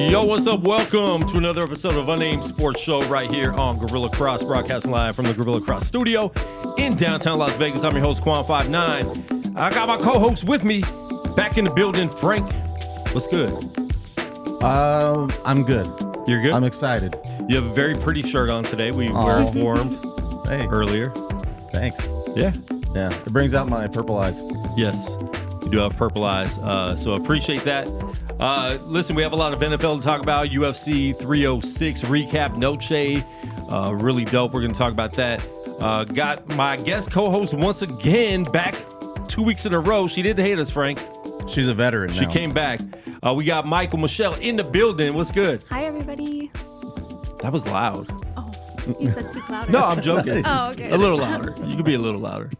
Yo, what's up? Welcome to another episode of Unnamed Sports Show right here on Gorilla Cross, broadcasting live from the Gorilla Cross studio in downtown Las Vegas. I'm your host, Quan59. I got my co-host with me back in the building. Frank, what's good? I'm good. You're good? I'm excited. You have a very pretty shirt on today. We were informed earlier. Thanks. Yeah. Yeah. It brings out my purple eyes. Yes, you do have purple eyes. So appreciate that. Listen, we have a lot of NFL to talk about. UFC 306 recap, Noche. Really dope. We're going to talk about that. Got my guest co-host once again back 2 weeks in a row. She didn't hate us, Frank. She's a veteran now. She came back. We got Michael Michelle in the building. What's good? Hi, everybody. That was loud. Oh, you said speak louder. No, I'm joking. Oh, okay. A little louder. You could be a little louder.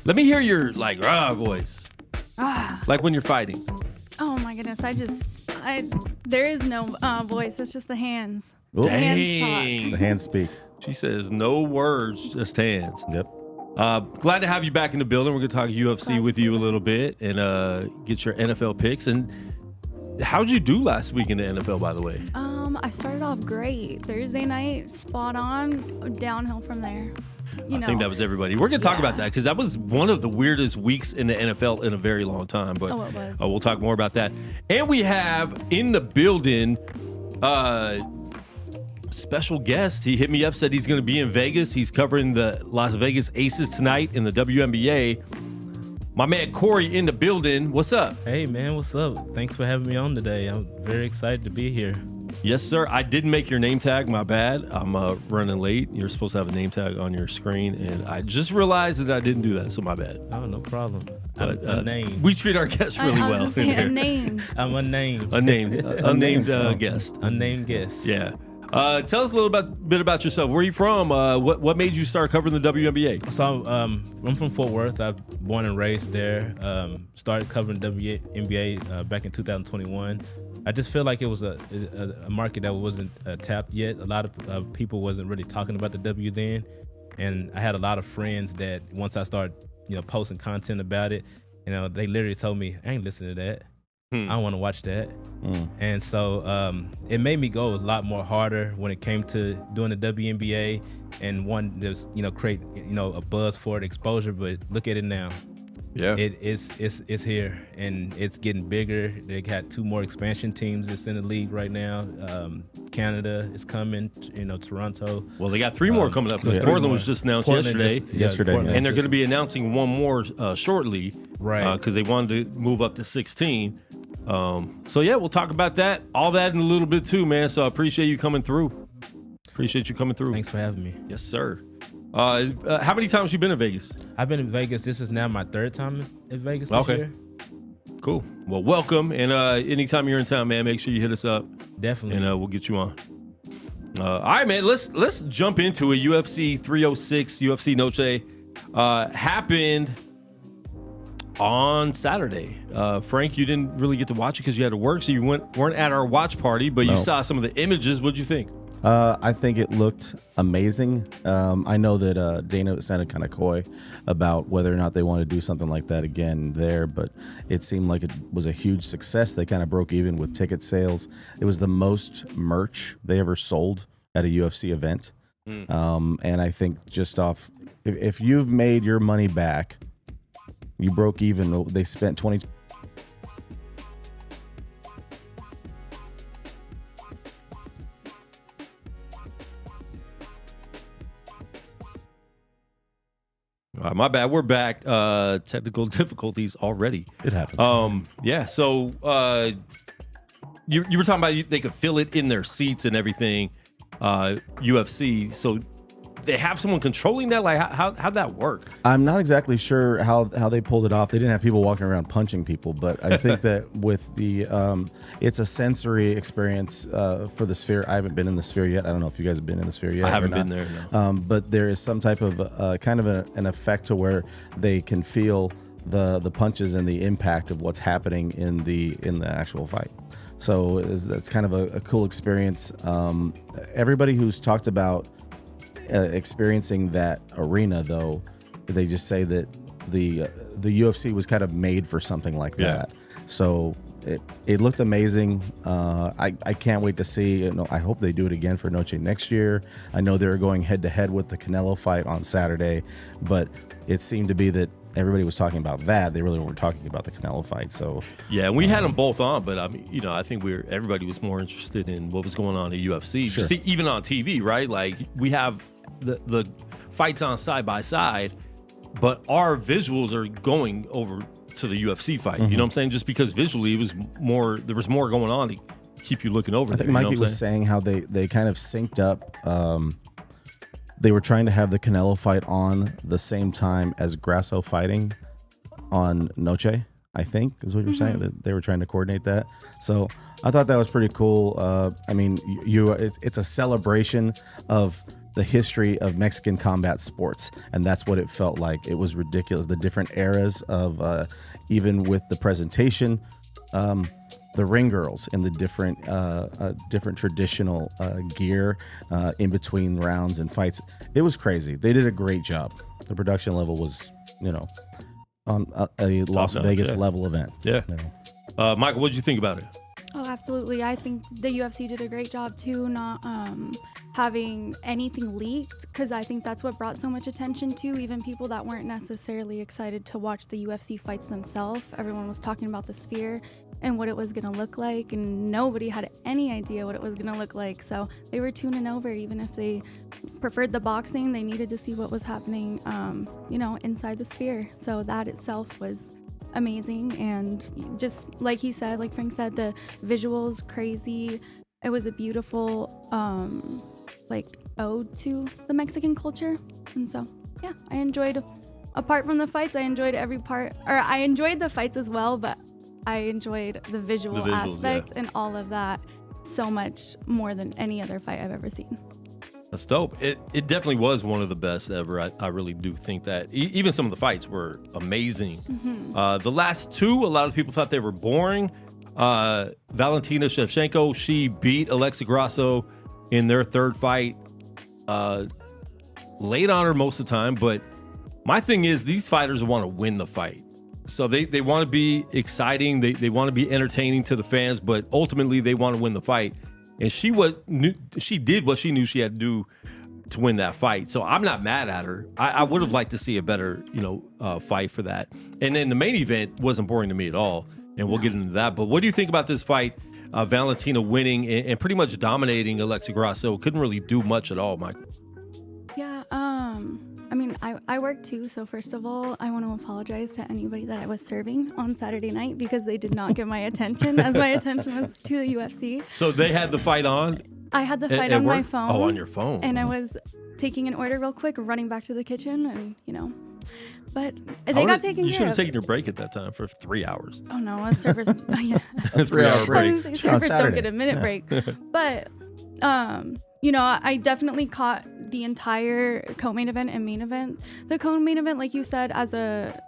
Let me hear your, like, voice. Like when you're fighting. Oh, my goodness. There is no voice. It's just the hands. Ooh. The Dang. hands talk. The hands speak. She says no words, just hands. Yep. Glad to have you back in the building. We're going to talk UFC with you a little bit and get your NFL picks. And how'd you do last week in the NFL, by the way? I started off great. Thursday night, spot on, downhill from there. I think that was everybody. We're going to talk about that because that was one of the weirdest weeks in the NFL in a very long time. But it was. We'll talk more about that. And we have in the building special guest. He hit me up, said he's going to be in Vegas. He's covering the Las Vegas Aces tonight in the WNBA. My man Corey in the building. What's up? Hey, man. What's up? Thanks for having me on today. I'm very excited to be here. Yes, sir. I didn't make your name tag. My bad. I'm running late. You're supposed to have a name tag on your screen, and I just realized that I didn't do that, so my bad. Oh, no problem. But, I'm unnamed. We treat our guests really well. Unnamed. I'm unnamed. Unnamed guest. Unnamed guest. Yeah. Tell us a little bit about yourself. Where are you from? What made you start covering the WNBA? So I'm from Fort Worth. I was born and raised there. Started covering WNBA back in 2021. I just feel like it was a market that wasn't tapped yet. A lot of people wasn't really talking about the W then. And I had a lot of friends that once I started, posting content about it, they literally told me, I ain't listening to that. I don't want to watch that. And so it made me go a lot more harder when it came to doing the WNBA and one just, create, a buzz for it, exposure. But look at it now. Yeah. It's here and it's getting bigger. They got 2 more expansion teams that's in the league right now. Canada is coming, Toronto. Well, they got 3 more coming up because Portland was just announced yesterday. And they're going to be announcing 1 more shortly. Right. Because they wanted to move up to 16. So, yeah, we'll talk about that, all that in a little bit too, man. So I appreciate you coming through. Thanks for having me. Yes, sir. How many times you been in Vegas? I've been in Vegas. This is now my 3rd time in Vegas this year. Cool. Well, welcome. And anytime you're in town, man, make sure you hit us up. Definitely. And we'll get you on. All right, man. Let's jump into it. UFC 306, UFC Noche happened on Saturday. Frank, you didn't really get to watch it because you had to work, so you weren't at our watch party, but you saw some of the images. What'd you think? I think it looked amazing. I know that Dana sounded kind of coy about whether or not they want to do something like that again there, but it seemed like it was a huge success. They kind of broke even with ticket sales. It was the most merch they ever sold at a UFC event. And I think just off, if you've made your money back, you broke even. They spent 20. My bad. We're back. Technical difficulties already. It happens. Yeah. So you were talking about they could feel it in their seats and everything. UFC. So they have someone controlling that. Like how'd that work? I'm not exactly sure how they pulled it off. They didn't have people walking around punching people, but I think that with the it's a sensory experience for the Sphere. I haven't been in the Sphere yet. I don't know if you guys have been in the Sphere yet. I haven't been there. No. But there is some type of kind of an effect to where they can feel the punches and the impact of what's happening in the actual fight. So that's kind of a cool experience. Everybody who's talked about experiencing that arena, though, they just say that the UFC was kind of made for something like that. So it looked amazing. I can't wait to see. I hope they do it again for Noche next year. I know they're going head to head with the Canelo fight on Saturday, but it seemed to be that everybody was talking about that. They really weren't talking about the Canelo fight. So yeah, we had them both on, but I mean, I think everybody was more interested in what was going on at UFC. Sure. See, even on TV, right? Like we have the fights on side by side, but our visuals are going over to the UFC fight. You know what I'm saying? Just because visually there was more going on to keep you looking over. I think Mikey was saying how they kind of synced up. They were trying to have the Canelo fight on the same time as Grasso fighting on Noche, I think is what you're saying. That they were trying to coordinate that. So I thought that was pretty cool. I mean, it's a celebration of the history of Mexican combat sports, and that's what it felt like. It was ridiculous. The different eras of even with the presentation, the ring girls in the different traditional gear in between rounds and fights. It was crazy. They did a great job. The production level was, on a Las Vegas level event. Yeah. Michael, what did you think about it? Oh, absolutely. I think the UFC did a great job too, not having anything leaked, because I think that's what brought so much attention to even people that weren't necessarily excited to watch the UFC fights themselves. Everyone was talking about the Sphere and what it was going to look like, and nobody had any idea what it was going to look like. So they were tuning over. Even if they preferred the boxing, they needed to see what was happening, inside the Sphere. So that itself was amazing. And just like he said, like Frank said, the visuals crazy. It was a beautiful ode to the Mexican culture. And so yeah, I enjoyed, apart from the fights, I enjoyed every part, or I enjoyed the fights as well, but I enjoyed the visual aspect and all of that so much more than any other fight I've ever seen. That's dope. It definitely was one of the best ever. I really do think that. Even some of the fights were amazing. The last two, a lot of people thought they were boring. Valentina Shevchenko, she beat Alexa Grasso in their third fight. laid on her most of the time. But my thing is, these fighters want to win the fight. So they want to be exciting. They want to be entertaining to the fans, but ultimately they want to win the fight. And she did what she knew she had to do to win that fight. So I'm not mad at her. I would have liked to see a better, fight for that. And then the main event wasn't boring to me at all. And we'll get into that. But what do you think about this fight? Valentina winning and pretty much dominating Alexa Grasso. Couldn't really do much at all, Michael. Yeah, I mean, I work too, so first of all, I want to apologize to anybody that I was serving on Saturday night because they did not get my attention, as my attention was to the UFC. So they had the fight on? I had the fight on my phone. Oh, on your phone. And I was taking an order real quick, running back to the kitchen, and, but they got taken care of. You should have taken your break at that time for 3 hours. Oh, no, us servers, yeah. 3 hour break. Servers don't get a minute break. But, I definitely caught the entire co-main event and main event. The co-main event, like you said, as a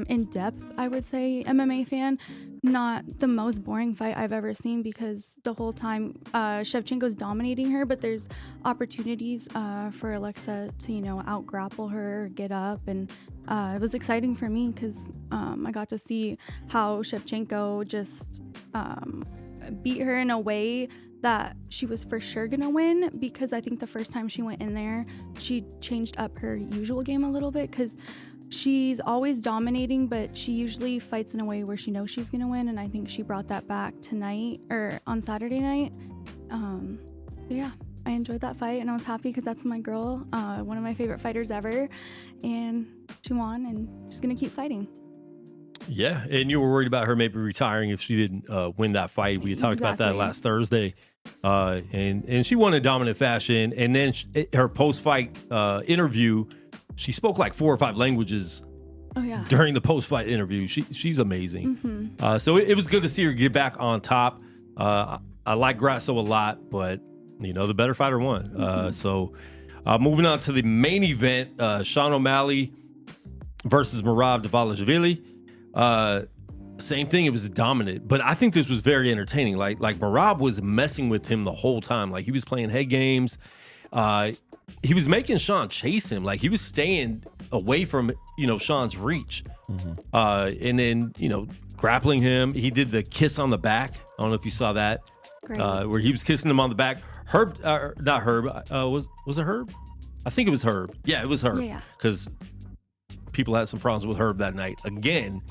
in-depth, I would say, MMA fan, not the most boring fight I've ever seen because the whole time Shevchenko's dominating her, but there's opportunities for Alexa to, out-grapple her, get up, and it was exciting for me because I got to see how Shevchenko just beat her in a way that she was for sure gonna win, because I think the first time she went in there, she changed up her usual game a little bit because she's always dominating, but she usually fights in a way where she knows she's gonna win, and I think she brought that back tonight or on Saturday night. Yeah, I enjoyed that fight and I was happy because that's my girl, one of my favorite fighters ever, and she won and she's gonna keep fighting. Yeah, and you were worried about her maybe retiring if she didn't win that fight. We talked about that last Thursday, and she won in dominant fashion. And then her post-fight interview, she spoke like 4 or 5 languages. Oh yeah. During the post-fight interview, she's amazing. Mm-hmm. So it was good to see her get back on top. I like Grasso a lot, but the better fighter won. Mm-hmm. So moving on to the main event, Sean O'Malley versus Merab Dvalishvili. Same thing. It was dominant, but I think this was very entertaining. Like Merab was messing with him the whole time. Like he was playing head games. He was making Sean chase him. Like he was staying away from, Sean's reach. Mm-hmm. And then, grappling him. He did the kiss on the back. I don't know if you saw that. Great. Where he was kissing him on the back. Not Herb. Was it Herb? I think it was Herb. Yeah, it was Herb. Yeah. Because people had some problems with Herb that night. Again,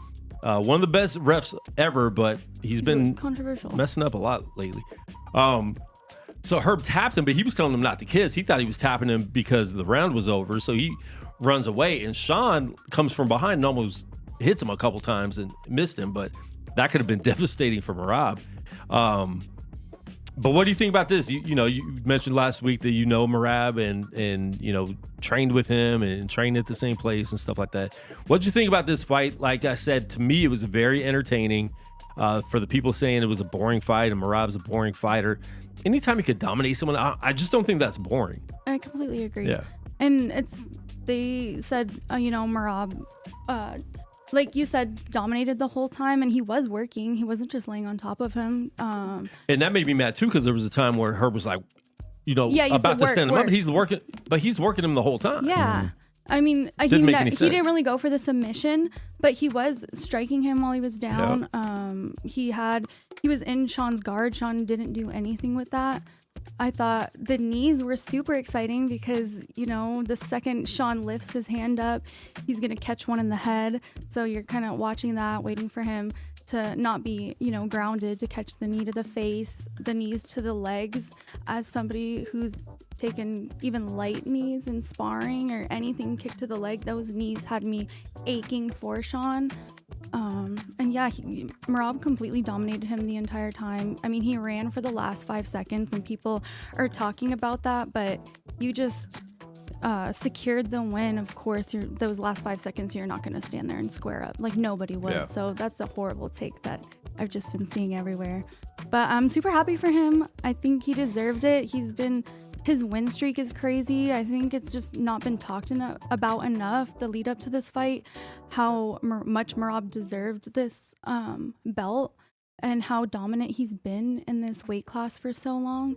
one of the best refs ever, but he's been controversial, messing up a lot lately. So Herb tapped him, but he was telling him not to kiss. He thought he was tapping him because the round was over. So he runs away, and Sean comes from behind and almost hits him a couple times and missed him. But that could have been devastating for Merab. But what do you think about this? You mentioned last week that Merab and trained with him and trained at the same place and stuff like that. What did you think about this fight? Like I said, to me, it was very entertaining. For the people saying it was a boring fight and Merab's a boring fighter, anytime he could dominate someone, I just don't think that's boring. I completely agree. Yeah. And they said, Merab, like you said, dominated the whole time, and he was working. He wasn't just laying on top of him. And that made me mad too, because there was a time where Herb was like, about to stand him up. He's working him the whole time. Yeah. I mean, he didn't really go for the submission, but he was striking him while he was down. Yep. He was in Sean's guard. Sean didn't do anything with that. I thought the knees were super exciting because, the second Sean lifts his hand up, he's going to catch one in the head. So you're kind of watching that, waiting for him to not be, grounded, to catch the knee to the face, the knees to the legs. As somebody who's taken even light knees in sparring or anything kicked to the leg, those knees had me aching for Sean. And yeah, Merab completely dominated him the entire time. I mean, he ran for the last 5 seconds and people are talking about that, but you just secured the win. Of course, those last 5 seconds, you're not going to stand there and square up. Like nobody would. Yeah. So that's a horrible take that I've just been seeing everywhere. But I'm super happy for him. I think he deserved it. His win streak is crazy. I think it's just not been talked about enough, the lead up to this fight, how much Merab deserved this belt. and how dominant he's been in this weight class for so long.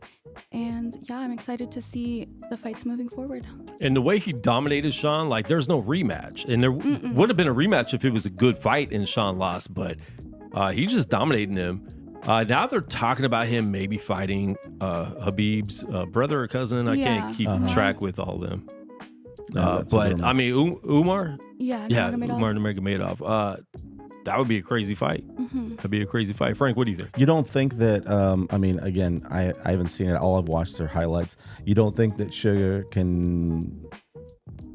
And yeah, I'm excited to see the fights moving forward. And the way he dominated Sean, like there's no rematch. And there would have been a rematch if it was a good fight and Sean lost, but he just dominating him. Now they're talking about him maybe fighting Habib's brother or cousin. I can't keep track with all of them. But I mean, Umar? Yeah, Umar Nurmagomedov. That would be a crazy fight. That'd be a crazy fight. Frank, what do you think? You don't think that, I mean, again, I haven't seen it. All I've watched are highlights. You don't think that Sugar can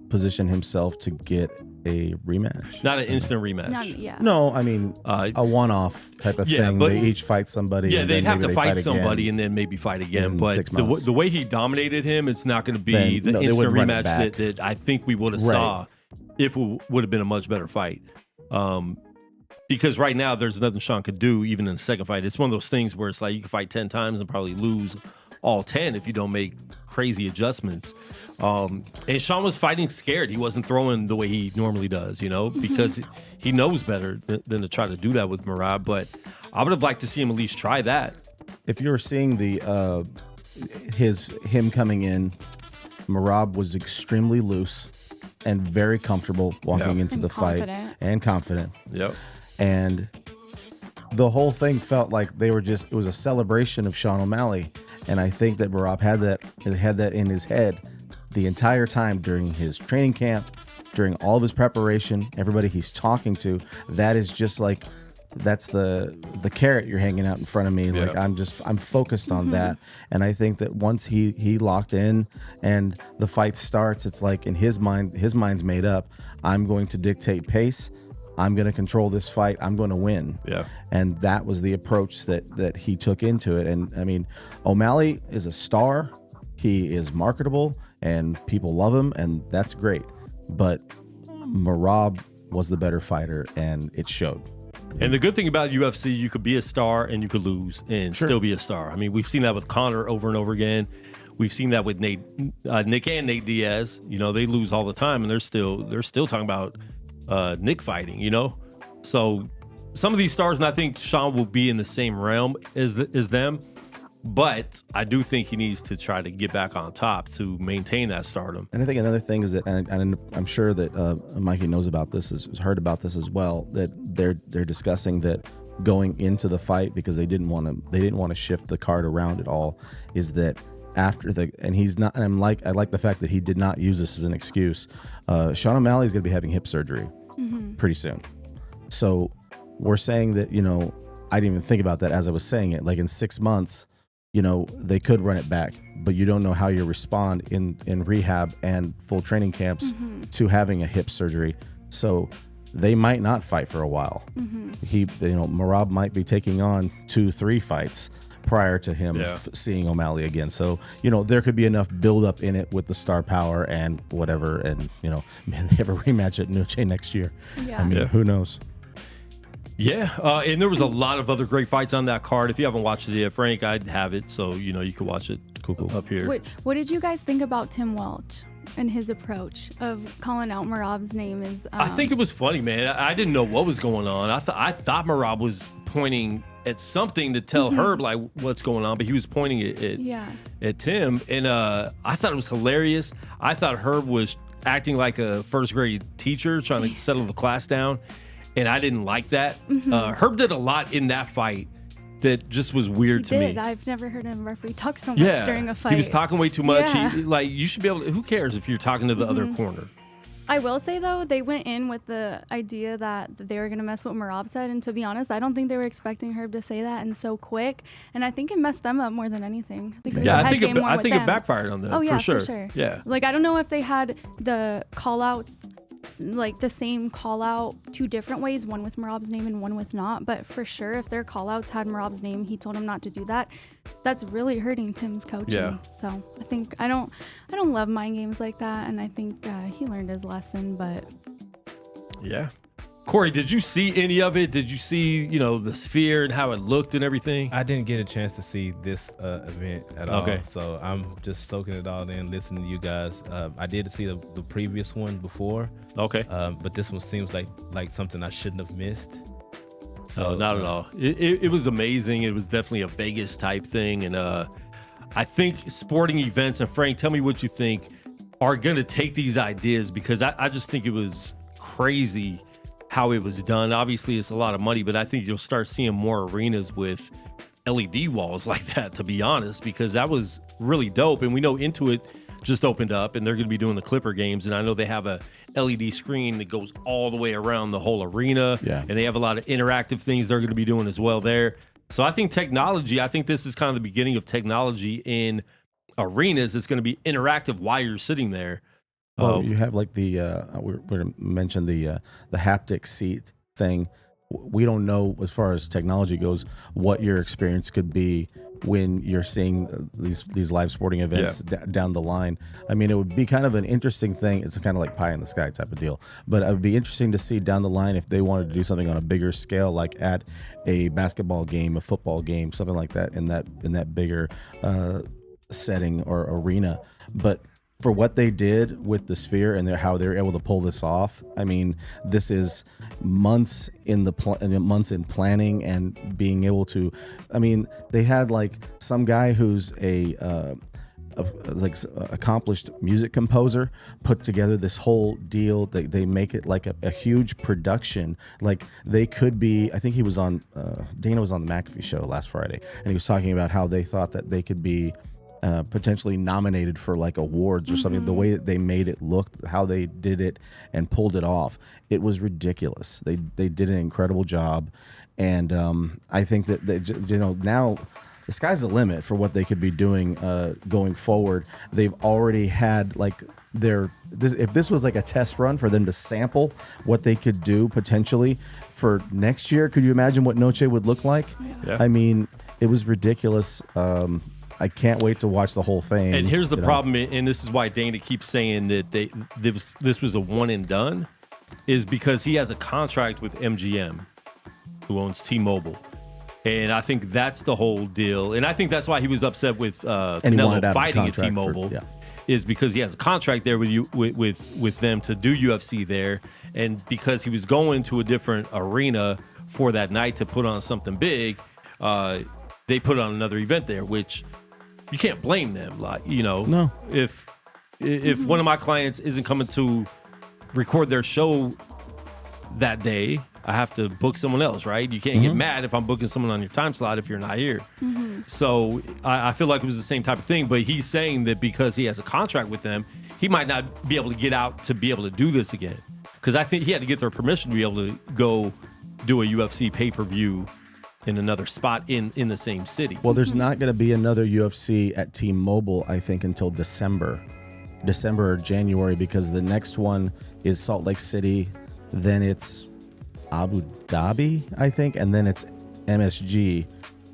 position himself to get a rematch? Not an instant rematch. No, I mean, a one-off type of thing. They each fight somebody. Yeah, they'd have to fight somebody and then maybe fight again. But the way he dominated him, it's not going to be the instant rematch that I think we would have saw if it would have been a much better fight. Because right now there's nothing Sean could do even in the second fight. It's one of those things where it's like you can fight 10 times and probably lose all 10 if you don't make crazy adjustments. And Sean was fighting scared. He wasn't throwing the way he normally does, because he knows better than to try to do that with Merab. But I would have liked to see him at least try that. If you're seeing him coming in, Merab was extremely loose and very comfortable walking into the fight and confident. Yep. And the whole thing felt like it was a celebration of Sean O'Malley. And I think that Merab had that in his head the entire time during his training camp, during all of his preparation, everybody he's talking to. That is just like, that's the carrot you're hanging out in front of me. Like I'm focused on that. And I think that once he locked in and the fight starts, it's like in his mind's made up. I'm going to dictate pace. I'm going to control this fight. I'm going to win. Yeah. And that was the approach that he took into it. And I mean, O'Malley is a star. He is marketable and people love him, and that's great. But Merab was the better fighter, and it showed. And the good thing about UFC, you could be a star and you could lose and still be a star. I mean, we've seen that with Conor over and over again. We've seen that with Nick and Nate Diaz. They lose all the time, and they're still talking about Nick fighting. So some of these stars, and I think Sean will be in the same realm as them. But I do think he needs to try to get back on top to maintain that stardom. And I think another thing is that, and I'm sure that Mikey knows about this, has heard about this as well, that they're discussing that going into the fight, because they didn't want to shift the card around at all, is that after I like the fact that he did not use this as an excuse. Sean O'Malley is going to be having hip surgery pretty soon. So we're saying that, I didn't even think about that as I was saying it. Like in 6 months, they could run it back, but you don't know how you respond in rehab and full training camps to having a hip surgery. So they might not fight for a while. Merab might be taking on 2-3 fights prior to him seeing O'Malley again. So, there could be enough buildup in it with the star power and whatever. And, man, they have a rematch at Noche next year. Yeah. I mean, who knows? Yeah, and there was a lot of other great fights on that card. If you haven't watched it yet, Frank, I'd have it, so you can watch it up here. What did you guys think about Tim Welch and his approach of calling out Merab's name? I think it was funny, man. I didn't know what was going on. I thought Merab was pointing at something to tell Herb like what's going on, but he was pointing at Tim, and I thought it was hilarious. I thought Herb was acting like a first grade teacher trying to settle the class down. And I didn't like that. Herb did a lot in that fight that just was weird to me. I've never heard him referee talk so much during a fight. He was talking way too much. You should be able to, who cares if you're talking to the other corner? I will say, though, they went in with the idea that they were going to mess with what Merab said. And to be honest, I don't think they were expecting Herb to say that and so quick. And I think it messed them up more than anything. I think it backfired on them. Oh, yeah, for sure. Yeah. Like, I don't know if they had the call-outs, like the same call out 2 different ways, one with Merab's name and one with not, but for sure if their call outs had Merab's name, he told him not to do that. That's really hurting Tim's coaching. So I think I don't love mind games like that, and I think he learned his lesson. But Corey, did you see any of it? Did you see, the sphere and how it looked and everything? I didn't get a chance to see this event at all. So I'm just soaking it all in, listening to you guys. I did see the previous one before. Okay. But this one seems like something I shouldn't have missed. So not at all. It was amazing. It was definitely a Vegas type thing. And I think sporting events, and Frank, tell me what you think, are going to take these ideas, because I just think it was crazy how it was done. Obviously, it's a lot of money, but I think you'll start seeing more arenas with LED walls like that, to be honest, because that was really dope. And we know Intuit just opened up, and they're going to be doing the Clipper games. And I know they have a LED screen that goes all the way around the whole arena. Yeah. And they have a lot of interactive things they're going to be doing as well there. So I think I think this is kind of the beginning of technology in arenas. It's going to be interactive while you're sitting there. Well, you have like the we're going to mention the haptic seat thing. We don't know, as far as technology goes, what your experience could be when you're seeing these live sporting events down the line. I mean, it would be kind of an interesting thing. It's kind of like pie in the sky type of deal, but it would be interesting to see down the line if they wanted to do something on a bigger scale, like at a basketball game, a football game, something like that, in that bigger setting or arena. But for what they did with the Sphere and how they're able to pull this off, I mean, this is months in months in planning and being able to. I mean, they had like some guy who's a accomplished music composer put together this whole deal. They make it like a huge production. Like they could be. I think he was on. Dana was on the McAfee show last Friday, and he was talking about how they thought that they could be potentially nominated for like awards or something. The way that they made it look, how they did it and pulled it off, it was ridiculous. They did an incredible job, and I think that now the sky's the limit for what they could be doing going forward. They've already had like if this was like a test run for them to sample what they could do potentially for next year. Could you imagine what Noche would look like? Yeah. I mean, it was ridiculous. I can't wait to watch the whole thing. And here's the problem, and this is why Dana keeps saying that this was a one and done, is because he has a contract with MGM, who owns T-Mobile. And I think that's the whole deal. And I think that's why he was upset with Canelo fighting at T-Mobile, is because he has a contract there with them to do UFC there. And because he was going to a different arena for that night to put on something big, they put on another event there, which you can't blame them. Like, no. If one of my clients isn't coming to record their show that day, I have to book someone else, right? You can't get mad if I'm booking someone on your time slot if you're not here. So I feel like it was the same type of thing, but he's saying that because he has a contract with them, he might not be able to get out to be able to do this again. Because I think he had to get their permission to be able to go do a UFC pay-per-view in another spot in the same city. Well, there's not going to be another UFC at T-Mobile, I think, until December or January, because the next one is Salt Lake City, then it's Abu Dhabi, I think, and then it's MSG.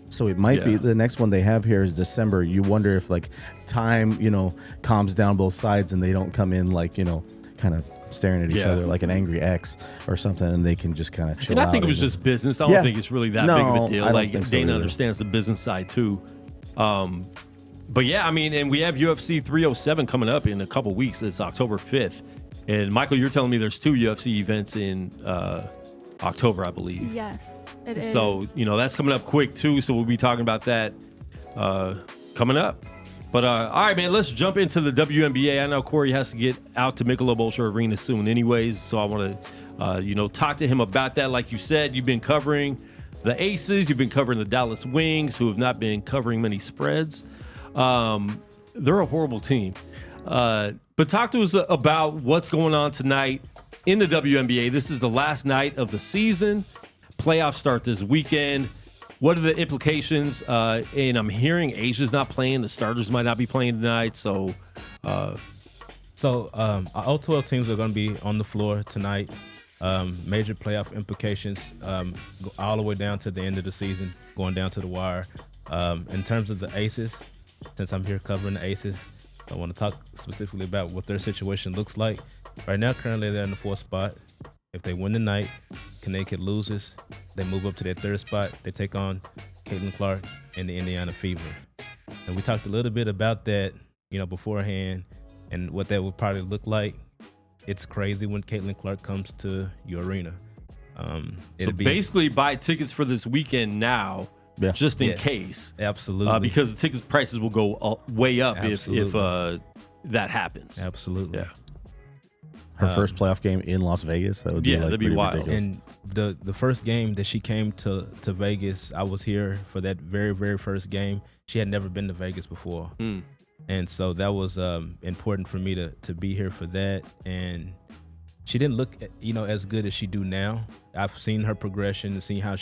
So it might be the next one they have here is December. You wonder if like time, calms down both sides and they don't come in like, kind of staring at each other like an angry ex or something, and they can just kind of chill out. And I think it was just business. I don't think it's really that big of a deal. Like Dana understands the business side too. But yeah, I mean, and we have UFC 307 coming up in a couple weeks. It's October 5th. And Michael, you're telling me there's 2 UFC events in October, I believe. Yes, it is. So, that's coming up quick too. So we'll be talking about that coming up. But all right, man, let's jump into the WNBA. I know Corey has to get out to Michelob Ultra Arena soon anyways, so I want to, talk to him about that. Like you said, you've been covering the Aces. You've been covering the Dallas Wings, who have not been covering many spreads. They're a horrible team. But talk to us about what's going on tonight in the WNBA. This is the last night of the season. Playoffs start this weekend. What are the implications? And I'm hearing Asia's not playing. The starters might not be playing tonight. So all 12 teams are going to be on the floor tonight. Major playoff implications all the way down to the end of the season, going down to the wire. In terms of the Aces, since I'm here covering the Aces, I want to talk specifically about what their situation looks like. Right now, currently, they're in the 4th spot. If they win tonight, Connecticut loses, they move up to their 3rd spot. They take on Caitlin Clark and the Indiana Fever. And we talked a little bit about that, beforehand and what that would probably look like. It's crazy when Caitlin Clark comes to your arena. So basically, buy tickets for this weekend now, just in case. Absolutely. Because the ticket prices will go way up if that happens. Absolutely. Yeah. Her first playoff game in Las Vegas. That would be that'd be wild. Ridiculous. And the first game that she came to Vegas, I was here for that very, very first game. She had never been to Vegas before. And so that was important for me to be here for that. And she didn't look, as good as she do now. I've seen her progression and seen how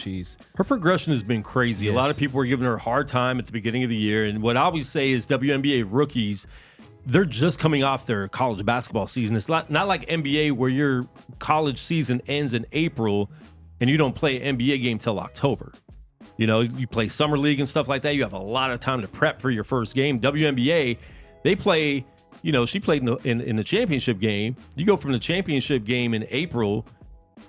her progression has been crazy. Yes. A lot of people were giving her a hard time at the beginning of the year. And what I always say is WNBA rookies, they're just coming off their college basketball season. It's not like NBA where your college season ends in April and you don't play an NBA game till October. You play summer league and stuff like that. You have a lot of time to prep for your first game. WNBA, they play, she played in the championship game. You go from the championship game in April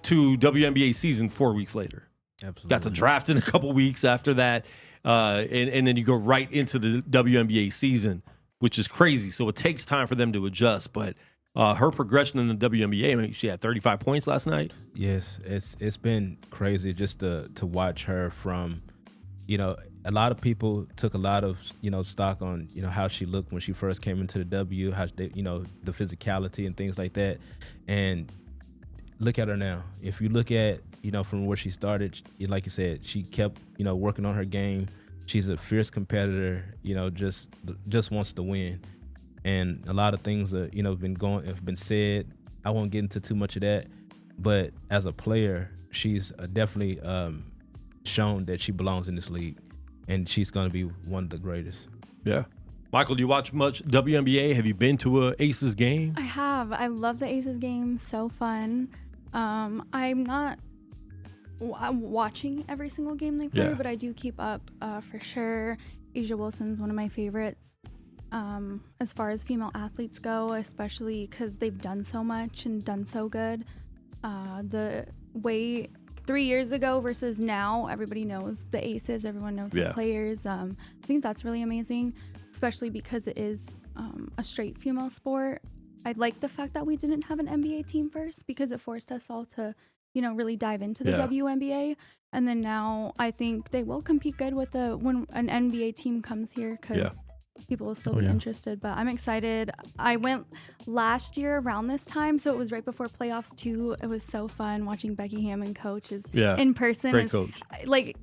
to WNBA season 4 weeks later. Absolutely. Got to draft in a couple weeks after that. And then you go right into the WNBA season, which is crazy. So it takes time for them to adjust. But her progression in the WNBA, she had 35 points last night. Yes, it's been crazy just to watch her from, a lot of people took a lot of, stock on, how she looked when she first came into the W, how they, the physicality and things like that. And look at her now. If you look at, from where she started, like you said, she kept, working on her game. She's a fierce competitor, just wants to win. And a lot of things that, have been said. I won't get into too much of that. But as a player, she's definitely shown that she belongs in this league. And she's going to be one of the greatest. Yeah. Michael, do you watch much WNBA? Have you been to a Aces game? I have. I love the Aces game. So fun. I'm not watching every single game they play, but I do keep up for sure. Asia Wilson's one of my favorites. As far as female athletes go, especially because they've done so much and done so good. The way 3 years ago versus now, everybody knows the aces, everyone knows the players. I think that's really amazing, especially because it is a straight female sport. I like the fact that we didn't have an NBA team first because it forced us all to, really dive into the WNBA. And then now I think they will compete good with when an NBA team comes here because people will still be interested. But I'm excited. I went last year around this time, so it was right before playoffs too. It was so fun watching Becky Hammon coach in person. Great coach. Like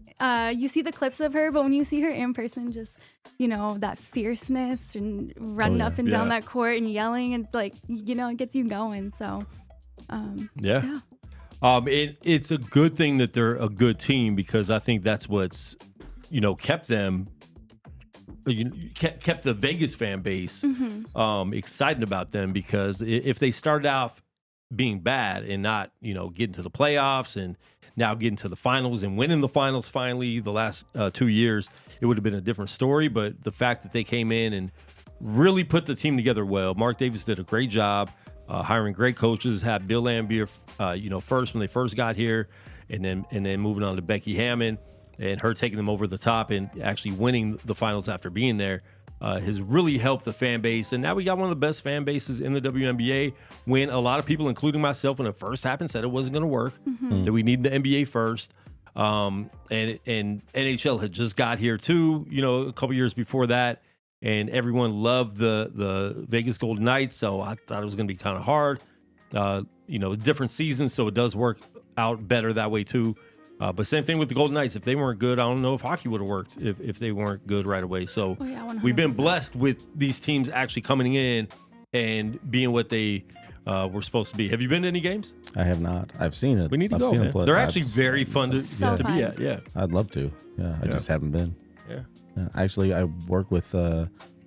you see the clips of her, but when you see her in person, just that fierceness and running up and down that court and yelling, and it gets you going. So it's a good thing that they're a good team because I think that's what's kept them. Kept the Vegas fan base excited about them because if they started off being bad and not, getting to the playoffs and now getting to the finals and winning the finals finally the last 2 years, it would have been a different story. But the fact that they came in and really put the team together well, Mark Davis did a great job hiring great coaches, had Bill Lambier, first when they first got here, and then moving on to Becky Hammon. And her taking them over the top and actually winning the finals after being there has really helped the fan base. And now we got one of the best fan bases in the WNBA when a lot of people, including myself, when it first happened, said it wasn't going to work, that we need the NBA first. And NHL had just got here too, a couple years before that. And everyone loved the Vegas Golden Knights. So I thought it was going to be kind of hard. Different seasons, so it does work out better that way too. But same thing with the Golden Knights. If they weren't good, I don't know if hockey would have worked if they weren't good right away. So we've been blessed with these teams actually coming in and being what they were supposed to be. Have you been to any games? I have not. I've seen it. We need to go, man. They're actually very fun to be at. Yeah, I'd love to. I just haven't been. Yeah. Actually, I work with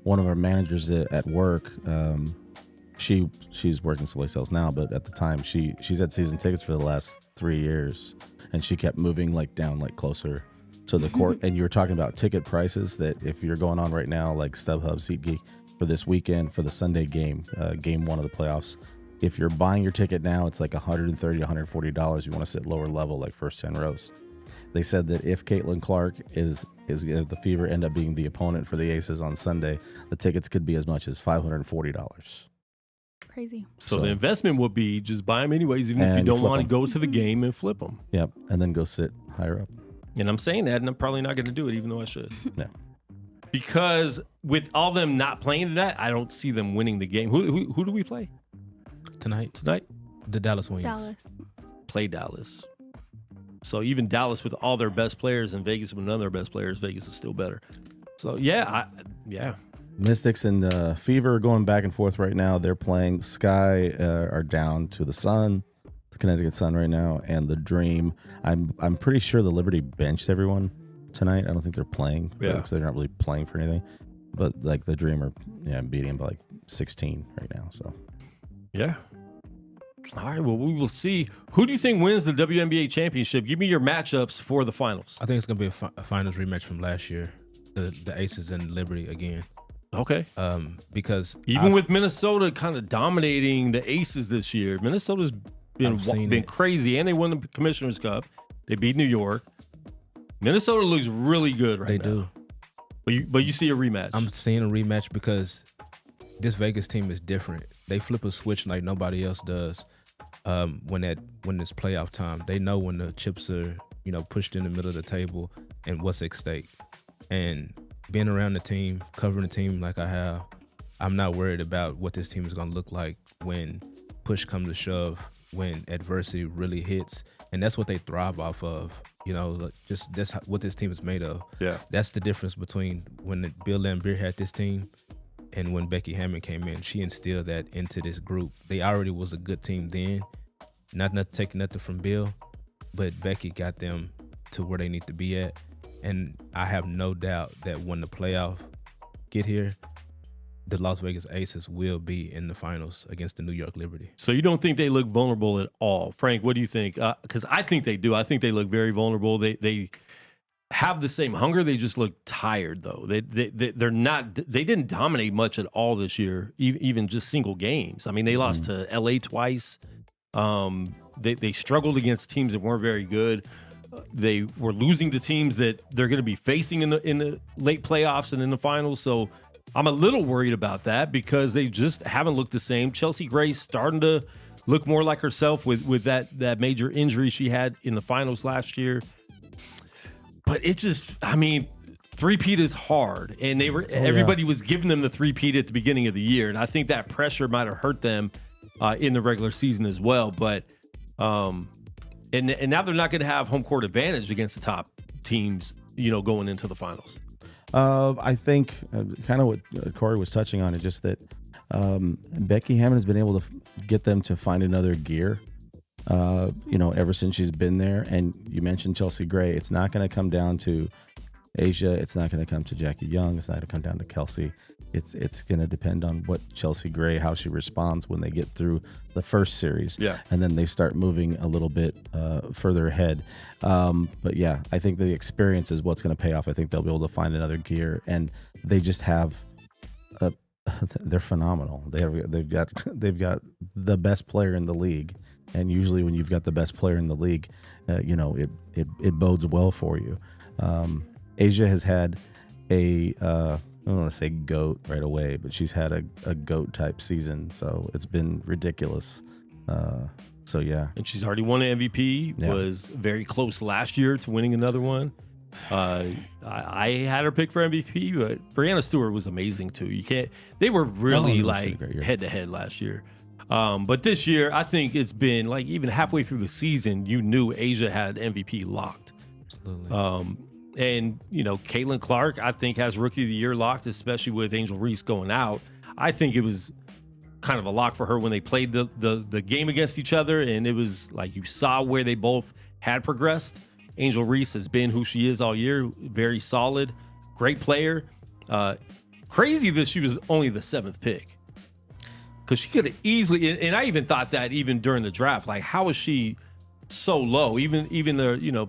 one of our managers at work. She's working someplace else now, but at the time she's had season tickets for the last 3 years. And she kept moving down closer to the court. And you were talking about ticket prices that if you're going on right now, like StubHub, SeatGeek, for this weekend for the Sunday game, game one of the playoffs, if you're buying your ticket now, it's like $130, $140. You want to sit lower level, like first 10 rows. They said that if Caitlin Clark is if the Fever end up being the opponent for the Aces on Sunday, the tickets could be as much as $540. Crazy. So the investment would be just buy them anyways, even if you don't want to go to the game and flip them. Yep, and then go sit higher up. And I'm saying that, and I'm probably not going to do it, even though I should. Yeah. Because with all them not playing that, I don't see them winning the game. Who do we play Tonight, the Dallas Wings. Dallas. Play Dallas. So even Dallas with all their best players and Vegas with none of their best players, Vegas is still better. So yeah. Mystics and Fever are going back and forth right now. They're playing. Sky are down to the Sun, the Connecticut Sun right now, and the Dream. I'm pretty sure the Liberty benched everyone tonight. I don't think they're playing. Yeah. Because they're not really playing for anything. But like the Dream are beating them by like 16 right now. So Yeah. All right, well, we will see. Who do you think wins the WNBA championship? Give me your matchups for the finals. I think it's gonna be a finals rematch from last year, the Aces and Liberty again. Okay. Because even with Minnesota kind of dominating the Aces this year, Minnesota's been crazy, and they won the Commissioner's Cup. They beat New York. Minnesota looks really good right now. They do. But you see a rematch. I'm seeing a rematch because this Vegas team is different. They flip a switch like nobody else does. When it's playoff time, they know when the chips are pushed in the middle of the table and what's at stake. And being around the team, covering the team like I have, I'm not worried about what this team is going to look like when push comes to shove, when adversity really hits, and that's what they thrive off of. Just that's what this team is made of. Yeah, that's the difference between when Bill Laimbeer had this team and when Becky Hammon came in. She instilled that into this group. They already was a good team then, not taking nothing from Bill, but Becky got them to where they need to be at. And I have no doubt that when the playoff get here, the Las Vegas Aces will be in the finals against the New York Liberty. So you don't think they look vulnerable at all? Frank, what do you think? Because I think they do. I think they look very vulnerable. They have the same hunger. They just look tired, though. They're not. They didn't dominate much at all this year, even just single games. I mean, they lost to LA twice. They struggled against teams that weren't very good. They were losing to teams that they're going to be facing in the late playoffs and in the finals. So I'm a little worried about that because they just haven't looked the same. Chelsea Gray's starting to look more like herself with that major injury she had in the finals last year. But it just, I mean, three-peat is hard, and everybody was giving them the three-peat at the beginning of the year, and I think that pressure might have hurt them in the regular season as well. But and now they're not going to have home court advantage against the top teams, going into the finals. I think kind of what Corey was touching on is just that Becky Hammon has been able to get them to find another gear. Ever since she's been there. And you mentioned Chelsea Gray. It's not going to come down to Asia. It's not going to come to Jackie Young. It's not going to come down to Kelsey. It's going to depend on what Chelsea Gray, how she responds when they get through the first series. Yeah. And then they start moving a little bit further ahead. But yeah, I think the experience is what's going to pay off. I think they'll be able to find another gear, and they just have they're phenomenal. They've got the best player in the league. And usually when you've got the best player in the league, it bodes well for you. Asia has had I don't want to say GOAT right away, but she's had a GOAT type season. So it's been ridiculous. So yeah. And she's already won an MVP, was very close last year to winning another one. I had her pick for MVP, but Breanna Stewart was amazing too. They were really head to head last year. But this year, I think it's been like even halfway through the season, you knew Asia had MVP locked. Absolutely. And Caitlin Clark, I think, has Rookie of the Year locked, especially with Angel Reese going out. I think it was kind of a lock for her when they played the game against each other, and it was like you saw where they both had progressed. Angel Reese has been who she is all year, very solid, great player. Crazy that she was only the 7th pick. Because she could have easily, and I even thought that even during the draft, like how is she so low? Even the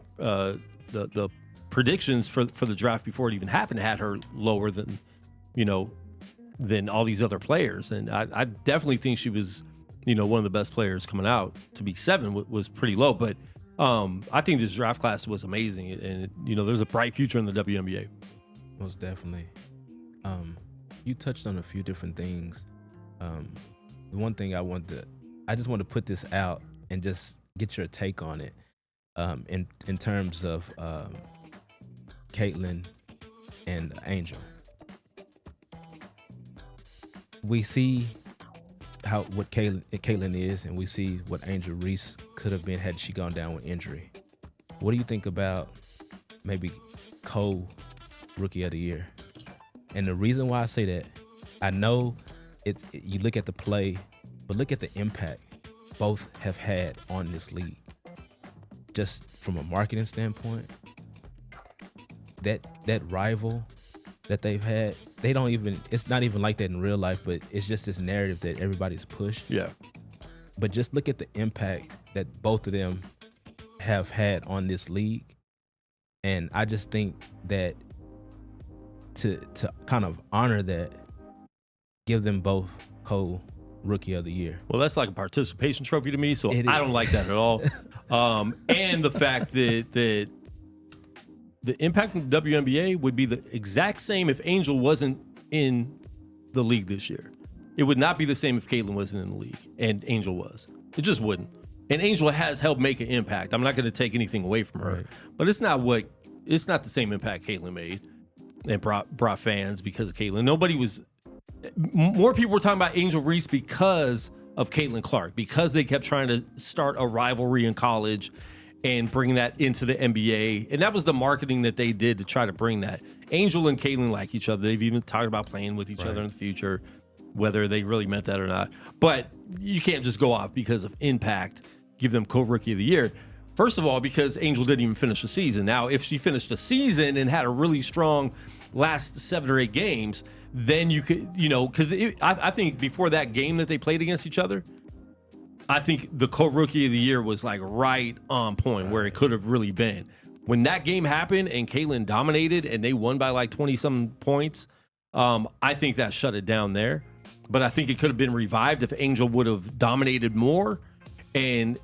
predictions for the draft before it even happened had her lower than all these other players, and I definitely think she was one of the best players coming out. To be 7 was pretty low, but I think this draft class was amazing, and there's a bright future in the WNBA. Most definitely. You touched on a few different things. one thing I just want to put this out and just get your take on it. In terms of Caitlin and Angel, we see what Caitlin is, and we see what Angel Reese could have been had she gone down with injury. What do you think about maybe Cole Rookie of the Year? And the reason why I say that, I know you look at the play, but look at the impact both have had on this league. Just from a marketing standpoint, that rival that they've had, it's not even like that in real life, but it's just this narrative that everybody's pushed. Yeah. But just look at the impact that both of them have had on this league. And I just think that to kind of honor that, give them both Cole Rookie of the Year. Well, that's like a participation trophy to me, so I don't like that at all. And the fact that the impact in the WNBA would be the exact same if Angel wasn't in the league this year. It would not be the same if Caitlin wasn't in the league and Angel was. It just wouldn't. And Angel has helped make an impact. I'm not going to take anything away from her, but it's not the same impact Caitlin made and brought fans because of Caitlin. More people were talking about Angel Reese because of Caitlin Clark, because they kept trying to start a rivalry in college and bring that into the NBA. And that was the marketing that they did to try to bring that. Angel and Caitlin like each other. They've even talked about playing with each other in the future, whether they really meant that or not. But you can't just go off because of impact, give them co-rookie of the year. First of all, because Angel didn't even finish the season. Now, if she finished the season and had a really strong last 7 or 8 games, then you could, because I think before that game that they played against each other, I think the co-rookie of the year was like right on point where it could have really been. When that game happened and Caitlin dominated and they won by like 20-some points, I think that shut it down there. But I think it could have been revived if Angel would have dominated more and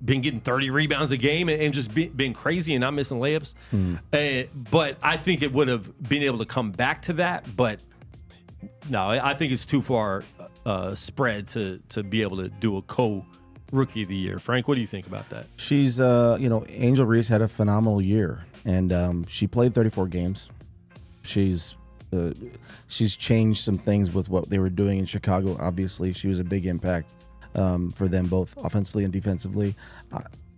been getting 30 rebounds a game and just been crazy and not missing layups. But I think it would have been able to come back to that. But no, I think it's too far spread to be able to do a co-rookie of the year. Frank, what do you think about that? She's, Angel Reese had a phenomenal year, and she played 34 games. She's changed some things with what they were doing in Chicago. Obviously, she was a big impact for them both offensively and defensively.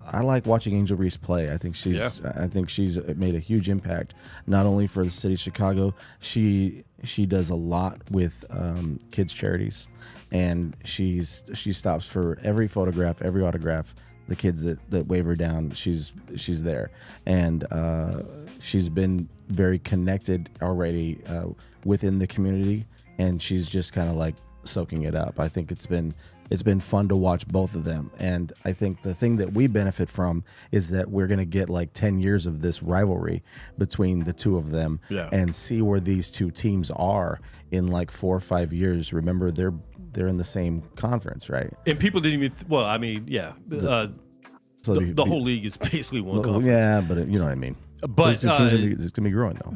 I like watching Angel Reese play. I think she's made a huge impact, not only for the city of Chicago. She does a lot with kids charities, and she stops for every photograph, every autograph. The kids that wave her down, she's there, and she's been very connected already within the community, and she's just kind of like soaking it up. I think it's been fun to watch both of them, and I think the thing that we benefit from is that we're going to get like 10 years of this rivalry between the two of them, and see where these two teams are in like 4 or 5 years. Remember, they're in the same conference, right? And people didn't even the whole league is basically one conference. Yeah, but you know what I mean. But it's going to be growing though.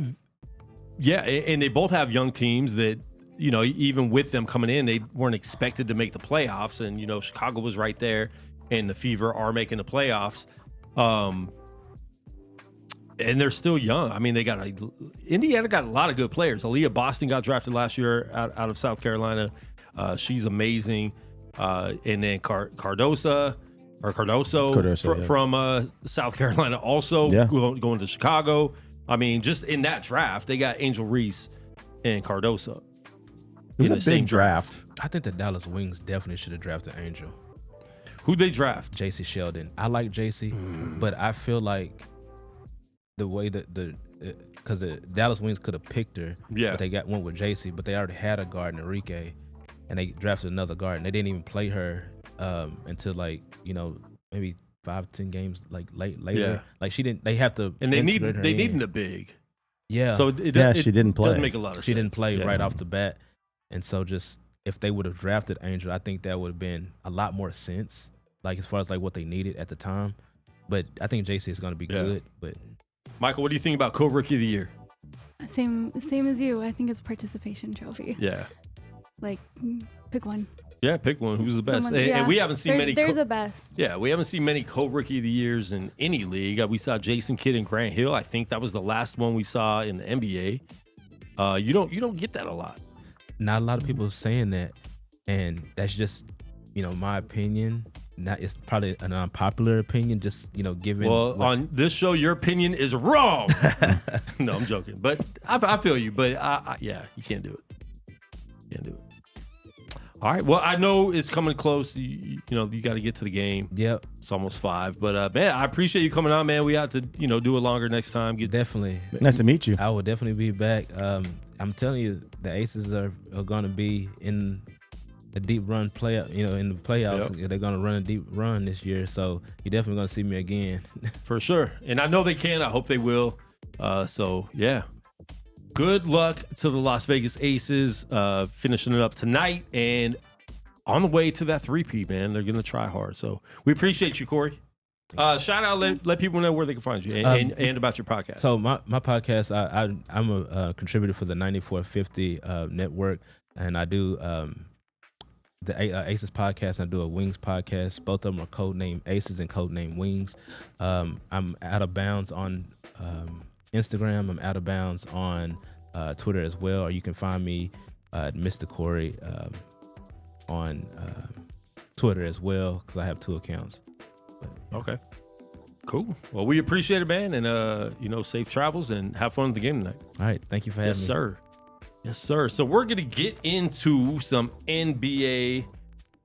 Yeah, and they both have young teams that, even with them coming in, they weren't expected to make the playoffs. And, Chicago was right there, and the Fever are making the playoffs. And they're still young. I mean, Indiana got a lot of good players. Aaliyah Boston got drafted last year out of South Carolina. She's amazing. And then Cardoso from South Carolina also going to Chicago. I mean, just in that draft, they got Angel Reese and Cardoso. It was a big draft. I think the Dallas Wings definitely should have drafted Angel. Who'd they draft? JC Sheldon. I like JC, but I feel like the way that because the Dallas Wings could have picked her, but they went with JC, but they already had a guard in Enrique, and they drafted another guard, and they didn't even play her until maybe 5-10 games later. Yeah. Like she didn't. They have to. And they needed a big. Yeah. So she didn't play. Doesn't make a lot of sense. She didn't play right off the bat, and so just if they would have drafted Angel, I think that would have been a lot more sense. Like as far as like what they needed at the time, but I think JC is going to be good. But Michael, what do you think about co-rookie of the year? Same as you. I think it's participation trophy. Yeah. Like, pick one. Yeah, pick one. Who's the best? Someone- yeah. And we haven't seen many. There's a best. Yeah, we haven't seen many co-rookie of the years in any league. We saw Jason Kidd and Grant Hill. I think that was the last one we saw in the NBA. You don't get that a lot. Not a lot of people are saying that, and that's just my opinion. It's probably an unpopular opinion. Just given. Well, on this show, your opinion is wrong. No, I'm joking, but I feel you. But yeah, you can't do it. Can't do it. All right. Well, I know it's coming close. You got to get to the game. Yep. It's almost 5. But man, I appreciate you coming on, man. We have to do it longer next time. Definitely. Nice to meet you. I will definitely be back. I'm telling you, the Aces are going to be in a deep run in the playoffs. Yep. They're going to run a deep run this year. So you're definitely going to see me again. For sure. And I know they can. I hope they will. So yeah. Good luck to the Las Vegas Aces, finishing it up tonight and on the way to that 3P, man. They're going to try hard. So we appreciate you, Corey. Shout out, let people know where they can find you and about your podcast. So my podcast, I'm a contributor for the 9450 network, and I do the Aces podcast, and I do a Wings podcast. Both of them are codenamed Aces and codenamed Wings. I'm out of bounds on Instagram. I'm out of bounds on Twitter as well, or you can find me at Mr. Corey on Twitter as well, because I have 2 accounts. Okay, cool. Well, we appreciate it, man, and safe travels and have fun at the game tonight. All right, thank you for having me. Yes, sir. Yes, sir. So we're gonna get into some NBA.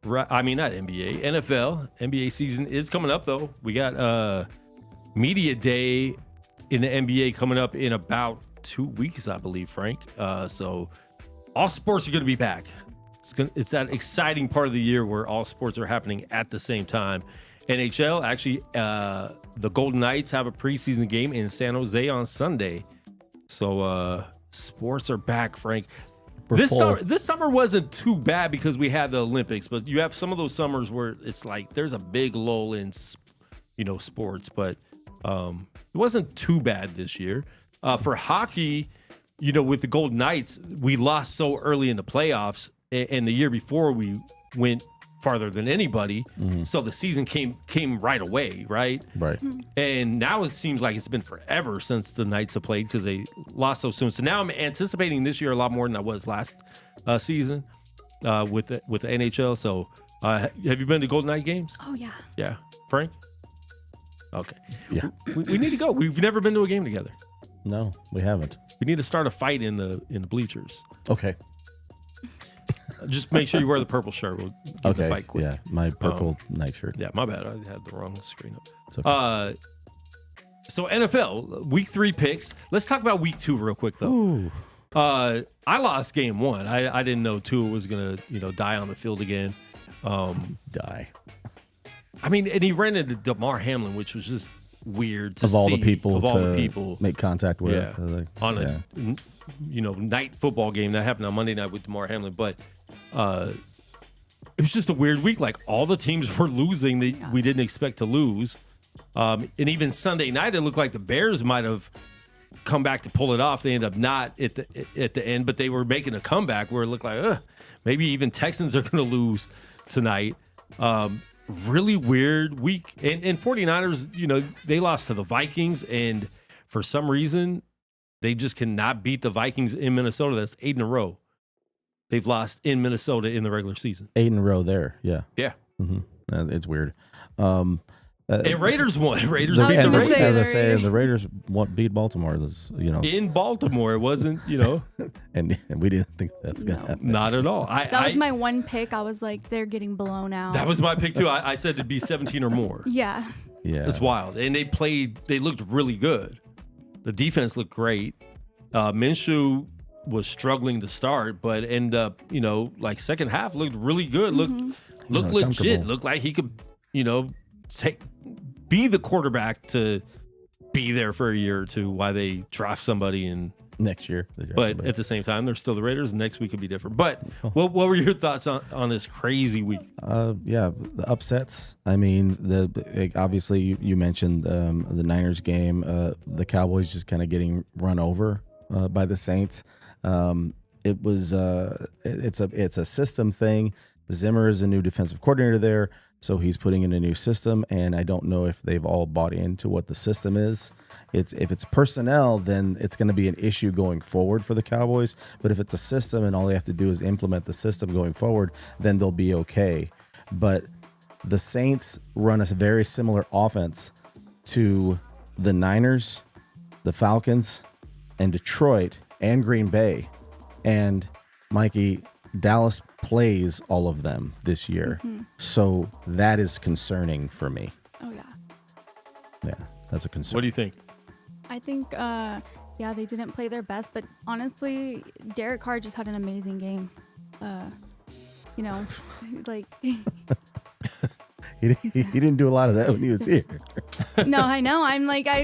I mean, not NBA, NFL. NBA season is coming up though. We got media day in the NBA coming up in about 2 weeks, I believe, Frank. So all sports are going to be back. It's that exciting part of the year where all sports are happening at the same time. NHL, actually, the Golden Knights have a preseason game in San Jose on Sunday. So sports are back, Frank. This summer wasn't too bad because we had the Olympics, but you have some of those summers where it's like there's a big lull in sports, but it wasn't too bad this year. For hockey, with the Golden Knights, we lost so early in the playoffs, and the year before we went farther than anybody. Mm-hmm. So the season came right away, right? Right. And now it seems like it's been forever since the Knights have played because they lost so soon. So now I'm anticipating this year a lot more than I was last season with the NHL. So have you been to Golden Knight games? Oh, yeah. Yeah. Frank? Okay. Yeah. We need to go. We've never been to a game together. No, we haven't. We need to start a fight in the bleachers. Okay. Just make sure you wear the purple shirt. We'll get the fight quick. Yeah, my purple night shirt. Yeah, my bad. I had the wrong screen up. It's okay. So NFL, week 3 picks. Let's talk about week 2 real quick, though. Ooh. I lost game 1. I didn't know Tua was going to, die on the field again. Die. I mean, and he ran into DeMar Hamlin, which was just weird to of all see. The people of all the people make contact with. Yeah. On a night football game that happened on Monday night with DeMar Hamlin, but it was just a weird week. Like all the teams were losing that we didn't expect to lose, and even Sunday night it looked like the Bears might have come back to pull it off. They ended up not at the end, but they were making a comeback where it looked like maybe even Texans are going to lose tonight. Really weird week. And 49ers, they lost to the Vikings, and for some reason, they just cannot beat the Vikings in Minnesota. That's 8 in a row. They've lost in Minnesota in the regular season. 8 in a row there. Yeah. Yeah. Mm-hmm. It's weird. And Raiders won. Raiders beat the Raiders. As I say, the Raiders beat Baltimore. In Baltimore. It wasn't, and we didn't think that was going to happen. Not at all. That was my one pick. I was like, they're getting blown out. That was my pick, too. I said it'd be 17 or more. Yeah. Yeah. It's wild. And they looked really good. The defense looked great. Minshew was struggling to start, but ended up, second half looked really good. Looked legit. Looked like he could, be the quarterback to be there for a year or two while they draft somebody in next year. But at the same time, they're still the Raiders. Next week could be different. But what were your thoughts on this crazy week? The upsets. I mean, obviously you mentioned the Niners game. The Cowboys just kind of getting run over by the Saints. It was it's a system thing. Zimmer is a new defensive coordinator there, so he's putting in a new system, and I don't know if they've all bought into what the system is. If it's personnel, then it's going to be an issue going forward for the Cowboys. But if it's a system and all they have to do is implement the system going forward, then they'll be okay. But the Saints run a very similar offense to the Niners, the Falcons, and Detroit, and Green Bay. And Mikey, Dallas plays all of them this year. So that is concerning for me. Oh, yeah. Yeah, that's a concern. What do you think? I think, they didn't play their best, but honestly, Derek Carr just had an amazing game. Like... He didn't do a lot of that when he was here. No, I know. I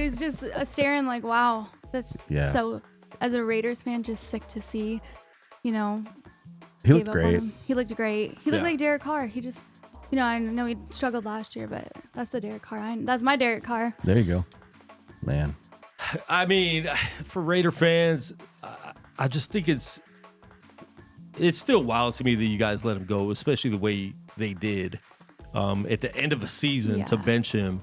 was just staring like, wow, that's so, as a Raiders fan, just sick to see, He looked great. He looked great. He looked like Derek Carr. He just, I know he struggled last year, but that's the Derek Carr. That's my Derek Carr. There you go, man. I mean, for Raider fans, I just think it's still wild to me that you guys let him go, especially the way they did at the end of the season to bench him.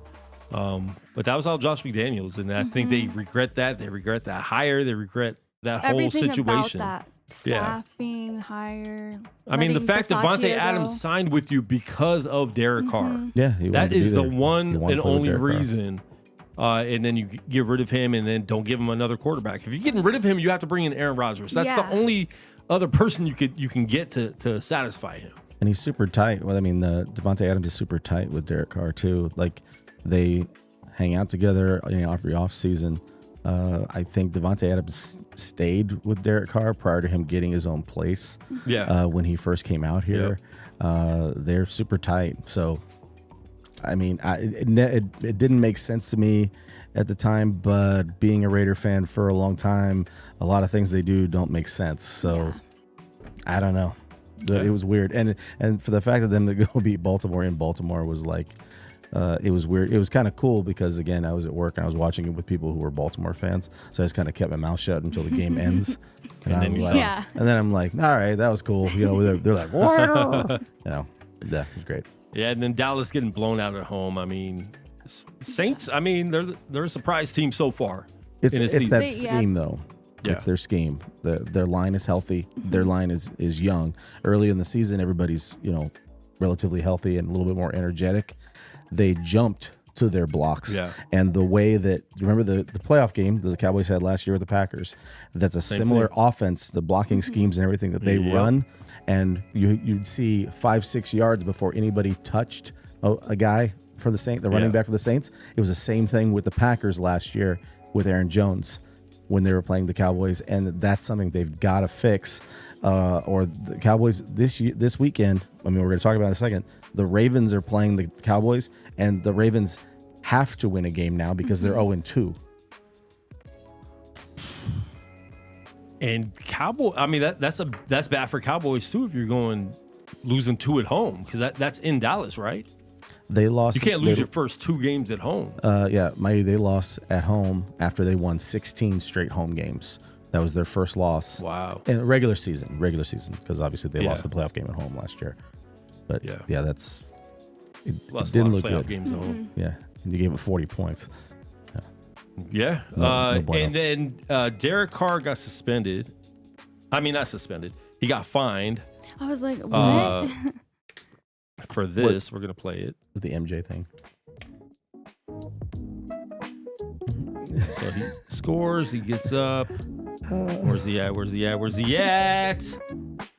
But that was all Josh McDaniels, and I think they regret that. They regret that hire. They regret that Everything whole situation. About that. Staffing, hire. I mean, the fact that Devontae Adams signed with you because of Derek Carr. Yeah, that is the one and only reason. And then you get rid of him and then don't give him another quarterback. If you're getting rid of him, you have to bring in Aaron Rodgers. That's the only other person you can get to satisfy him. And he's super tight. Well, I mean, Devontae Adams is super tight with Derek Carr too. Like they hang out together, every off season. I think Devontae Adams stayed with Derek Carr prior to him getting his own place. Yeah. When he first came out here, they're super tight. So, I mean, it didn't make sense to me at the time, but being a Raider fan for a long time, a lot of things they do don't make sense. So, I don't know. But it was weird, and for the fact of them to go beat Baltimore in Baltimore was like, it was weird. It was kind of cool because again, I was at work and I was watching it with people who were Baltimore fans, so I just kind of kept my mouth shut until the game ends. And then I'm like, all right, that was cool. They're like, yeah, it was great. Yeah, and then Dallas getting blown out at home. I mean, Saints. I mean, they're a surprise team so far. It's that scheme though. Yeah. It's their scheme. Their line is healthy. Their line is young. Early in the season, everybody's relatively healthy and a little bit more energetic. They jumped to their blocks. Yeah. And the way that remember the playoff game that the Cowboys had last year with the Packers. That's a similar offense. The blocking schemes and everything that they run, and you'd see 5-6 yards before anybody touched a guy for the Saints, the running back for the Saints. It was the same thing with the Packers last year with Aaron Jones when they were playing the Cowboys, and that's something they've got to fix. Or the Cowboys this weekend, I mean, we're going to talk about in a second, the Ravens are playing the Cowboys, and the Ravens have to win a game now because they're 0-2. And I mean, that's bad for Cowboys too if you're losing 2 at home, because that's in Dallas, right? They lost. You can't lose your first 2 games at home. They lost at home after they won 16 straight home games. That was their first loss. Wow. In regular season, because obviously they lost the playoff game at home last year. But it didn't look good. Games at home. Yeah, and you gave it 40 points. Yeah. No bueno. And then Derek Carr got suspended. I mean, not suspended. He got fined. I was like, what? For this, we're going to play it. Was the MJ thing. So he scores. He gets up. Where's he at?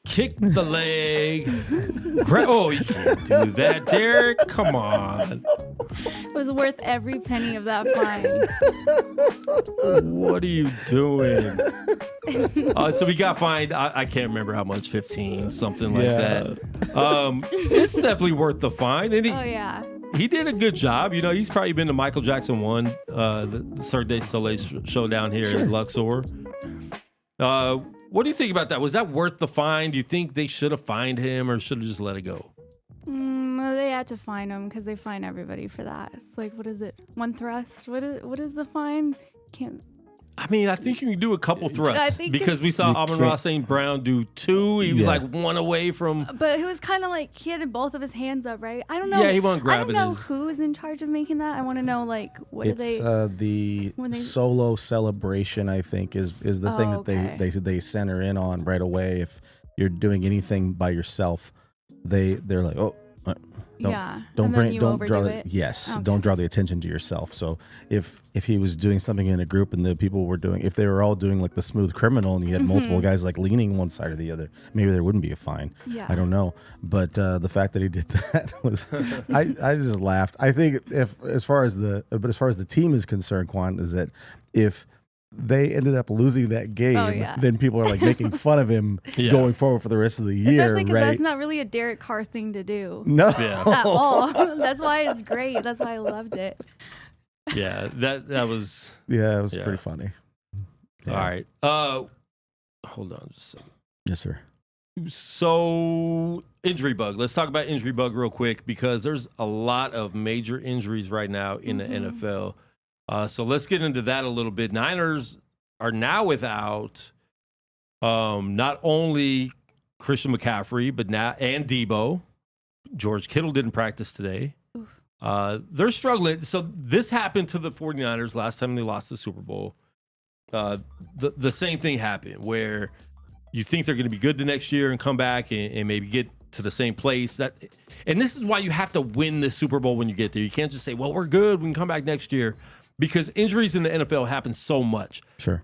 Kick the leg. You can't do that, Derek. Come on. It was worth every penny of that fine. What are you doing? So we got fined. I can't remember how much, 15, something like that. It's definitely worth the fine. And he did a good job. He's probably been to Michael Jackson 1, the Cirque du Soleil show down here in Luxor. What do you think about that? Was that worth the fine? Do you think they should have fined him or should have just let it go? They had to fine him because they fine everybody for that. It's like, what is it? 1 thrust? What is the fine? Can't. I mean, I think you can do a couple thrusts think because we saw Amon-Ra St. Brown do 2. He was like 1 away from. But it was kind of like he had both of his hands up, right? I don't know. Yeah, he wasn't grabbing I don't know who's in charge of making that. I want to know, like, what it's the solo celebration. I think is the thing that they center in on right away. If you're doing anything by yourself, they're like, oh. Don't draw the attention to yourself. So if he was doing something in a group and the people were doing, if they were all doing like the smooth criminal and you had multiple guys like leaning one side or the other, maybe there wouldn't be a fine. I don't know, but the fact that he did that was, I just laughed. I think as far as the team is concerned, Quan, is that if they ended up losing that game, then people are like making fun of him going forward for the rest of the year. Especially because that's not really a Derek Carr thing to do. No. At all. That's why it's great. That's why I loved it. Yeah, that was. Yeah, it was pretty funny. Yeah. All right. Hold on just a second. Yes, sir. So injury bug. Let's talk about injury bug real quick because there's a lot of major injuries right now in the NFL. So let's get into that a little bit. Niners are now without not only Christian McCaffrey, but now and Debo. George Kittle didn't practice today. They're struggling. So this happened to the 49ers last time they lost the Super Bowl. The same thing happened where you think they're going to be good the next year and come back and maybe get to the same place. And this is why you have to win the Super Bowl when you get there. You can't just say, well, we're good. We can come back next year. Because injuries in the NFL happen so much. Sure.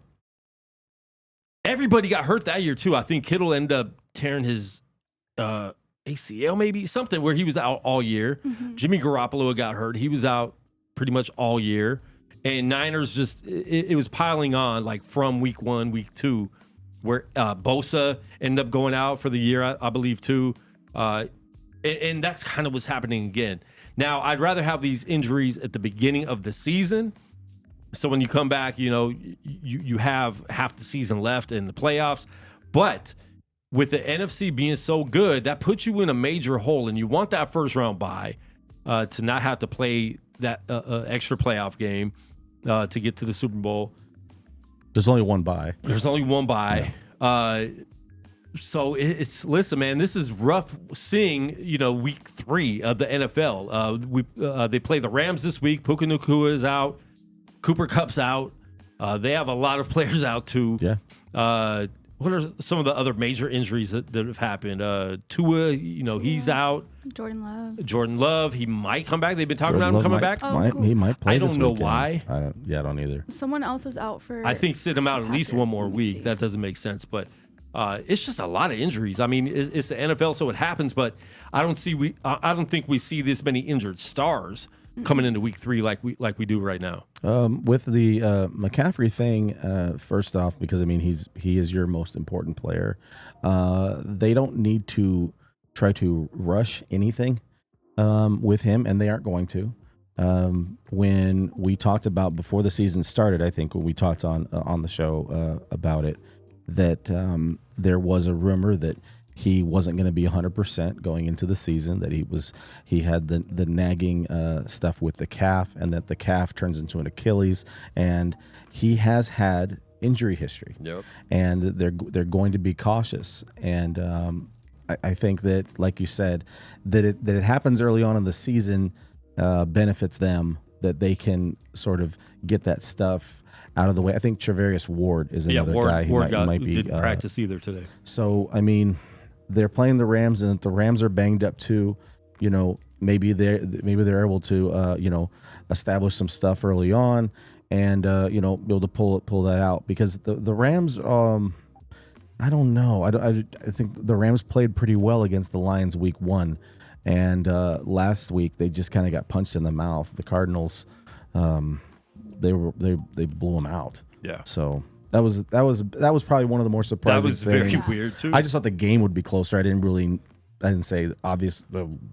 Everybody got hurt that year, too. I think Kittle ended up tearing his ACL, maybe something, where he was out all year. Jimmy Garoppolo got hurt. He was out pretty much all year. And Niners just, it was piling on, like from week 1, week 2, where Bosa ended up going out for the year, I believe, too. And that's kind of what's happening again. Now, I'd rather have these injuries at the beginning of the season. So when you come back, you have half the season left in the playoffs. But with the NFC being so good, that puts you in a major hole. And you want that first round bye to not have to play that extra playoff game to get to the Super Bowl. There's only one bye. Yeah. So listen, man, this is rough seeing, week 3 of the NFL. They play the Rams this week. Puka Nacua is out. Cooper Kupp's out. They have a lot of players out too. Yeah. What are some of the other major injuries that have happened? Tua, he's out. Jordan Love. He might come back. They've been talking about him coming back. Cool. He might play. I don't know why. I don't either. Someone else is out for. I think sit him out at least one more week. That doesn't make sense, but. It's just a lot of injuries. I mean, it's the NFL, so it happens. But I don't think we see this many injured stars coming into week 3 like we do right now. With the McCaffrey thing, first off, because I mean he is your most important player. They don't need to try to rush anything with him, and they aren't going to. When we talked about before the season started, I think when we talked on the show about it. That there was a rumor that he wasn't going to be 100% going into the season, that he had the nagging stuff with the calf, and that the calf turns into an Achilles, and he has had injury history. Yep. And they're going to be cautious, and I think that, like you said, that it happens early on in the season benefits them, that they can sort of get that stuff out of the way. I think Travarius Ward is another guy who might be didn't practice either today. So I mean, they're playing the Rams, and the Rams are banged up too. Maybe they're able to establish some stuff early on, and be able to pull that out, because the Rams. I don't know. I think the Rams played pretty well against the Lions week 1, and last week they just kind of got punched in the mouth. The Cardinals. They blew him out. Yeah. So that was probably one of the more surprising things. That was very weird too. I just thought the game would be closer. I didn't say obvious.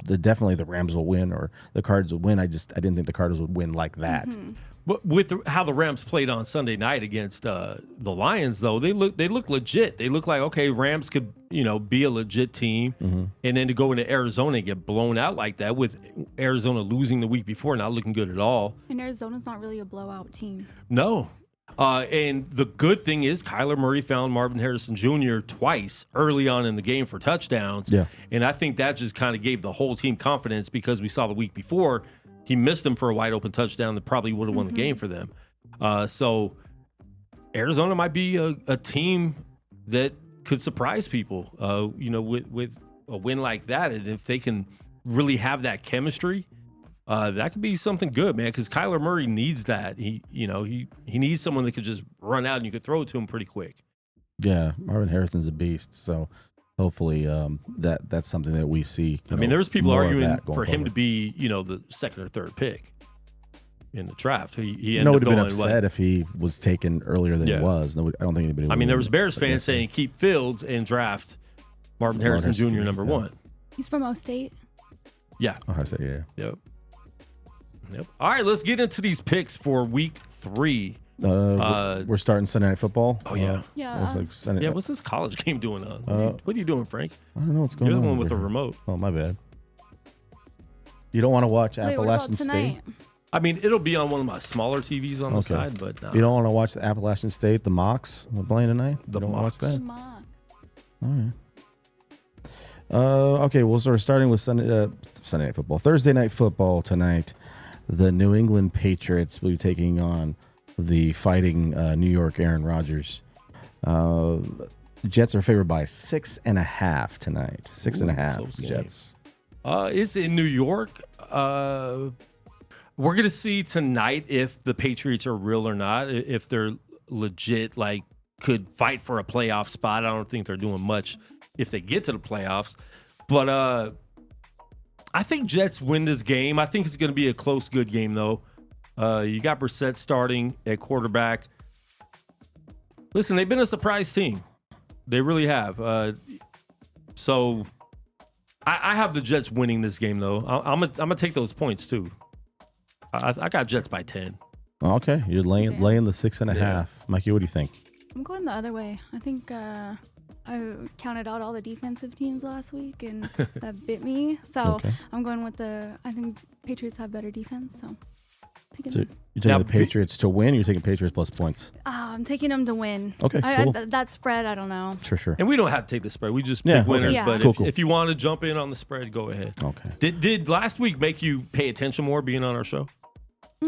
Definitely the Rams will win or the Cards will win. I didn't think the Cardinals would win like that. Mm-hmm. But with how the Rams played on Sunday night against the Lions, though, they look legit. They look like, okay, Rams could be a legit team, and then to go into Arizona and get blown out like that, with Arizona losing the week before, not looking good at all. And Arizona's not really a blowout team. No, And the good thing is Kyler Murray found Marvin Harrison Jr. twice early on in the game for touchdowns. Yeah. And I think that just kind of gave the whole team confidence because we saw the week before he missed them for a wide open touchdown that probably would have won the game for them. So Arizona might be a team that could surprise people, with a win like that. And if they can really have that chemistry, that could be something good, man, because Kyler Murray needs that. He needs someone that could just run out and you could throw it to him pretty quick. Yeah, Marvin Harrison's a beast. So hopefully that's something that we see. There's people arguing for him forward. to be, the second or third pick in the draft. He ended No up would have been going, upset if he was taken earlier than he was. No, I don't think anybody would. there was Bears fans saying keep Fields and draft Marvin Harrison Jr. number one. He's from O State. Yeah. I say yeah. Yep. All right, let's get into these picks for week 3. We're starting Sunday Night Football. Oh, yeah. Yeah. What's this college game doing on? What are you doing, Frank? I don't know what's going on. You're the one with the over here. remote. Oh, my bad. You don't want to watch Wait, what Appalachian about tonight? State? It'll be on one of my smaller TVs on the side, but no. You don't want to watch the Appalachian State, the Mocs playing tonight? The you don't watch Mocs. that? Mock. All right. Okay, well, so we're starting with Sunday Night Football. Thursday Night Football tonight. The New England Patriots will be taking on the fighting New York Aaron Rodgers. Jets are favored by 6.5 tonight. 6.5 Jets. It's in New York. We're going to see tonight if the Patriots are real or not, if they're legit, could fight for a playoff spot. I don't think they're doing much if they get to the playoffs. But I think Jets win this game. I think it's going to be a close, good game, though. You got Brissett starting at quarterback. Listen, they've been a surprise team. They really have. So I have the Jets winning this game, though. I'm gonna take those points, too. I got Jets by 10. Okay, you're laying the 6.5. Yeah. Mikey, what do you think? I'm going the other way. I think I counted out all the defensive teams last week, and that bit me. So I'm going with I think Patriots have better defense. So you're taking the Patriots to win, or you're taking Patriots plus points? I'm taking them to win. Okay, cool. That spread, I don't know. Sure. And we don't have to take the spread. We just pick winners. Yeah. But Cool. if you want to jump in on the spread, go ahead. Okay. Did last week make you pay attention more being on our show?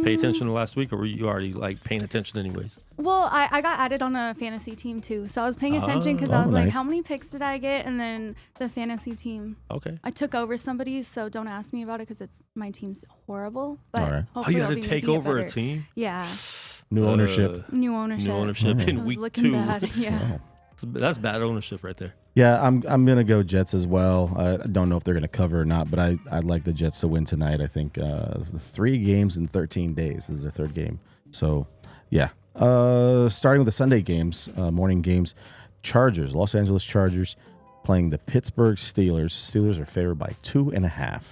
Pay attention to last week, or were you already paying attention anyways? Well, I got added on a fantasy team too, so I was paying attention because I was like, how many picks did I get? And then the fantasy team. Okay. I took over somebody's, so don't ask me about it because my team's horrible. But all right. You had to take over a team? Yeah. New ownership. New ownership in week 2. Bad. Yeah. Wow. That's bad ownership right there. Yeah, I'm gonna go Jets as well. I don't know if they're gonna cover or not, but I'd like the Jets to win tonight. I think 3 games in 13 days is their third game. So yeah. Starting with the Sunday games, morning games, Los Angeles Chargers playing the Pittsburgh Steelers. Steelers are favored by 2.5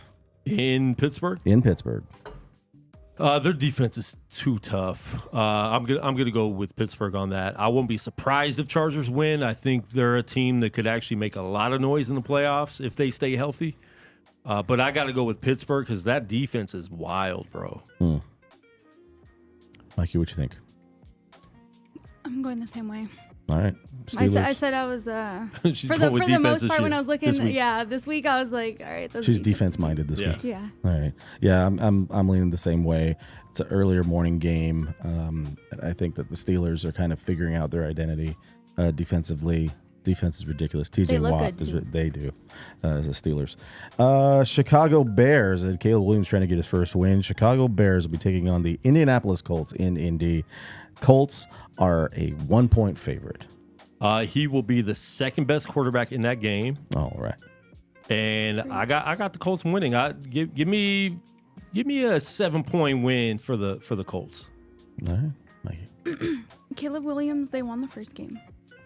in Pittsburgh. Their defense is too tough. I'm gonna go with Pittsburgh on that. I won't be surprised if Chargers win. I think they're a team that could actually make a lot of noise in the playoffs if they stay healthy. But I got to go with Pittsburgh because that defense is wild, bro. Mikey, what you think? I'm going the same way. All right. I said I was She's for going with the most defense part when I was looking. this Week I was like, all right. She's defense minded this week. Yeah. All right. Yeah, I'm leaning the same way. It's an earlier morning game. I think that the Steelers are kind of figuring out their identity defensively. Defense is ridiculous. TJ Watt, they do. The Steelers. Chicago Bears. Caleb Williams trying to get his first win. Chicago Bears will be taking on the Indianapolis Colts in Indy. Colts are a 1-point favorite. He will be the second best quarterback in that game. All right. And I got the Colts winning. Give me a 7-point win for the Colts. All right. Mikey. Caleb Williams, they won the first game.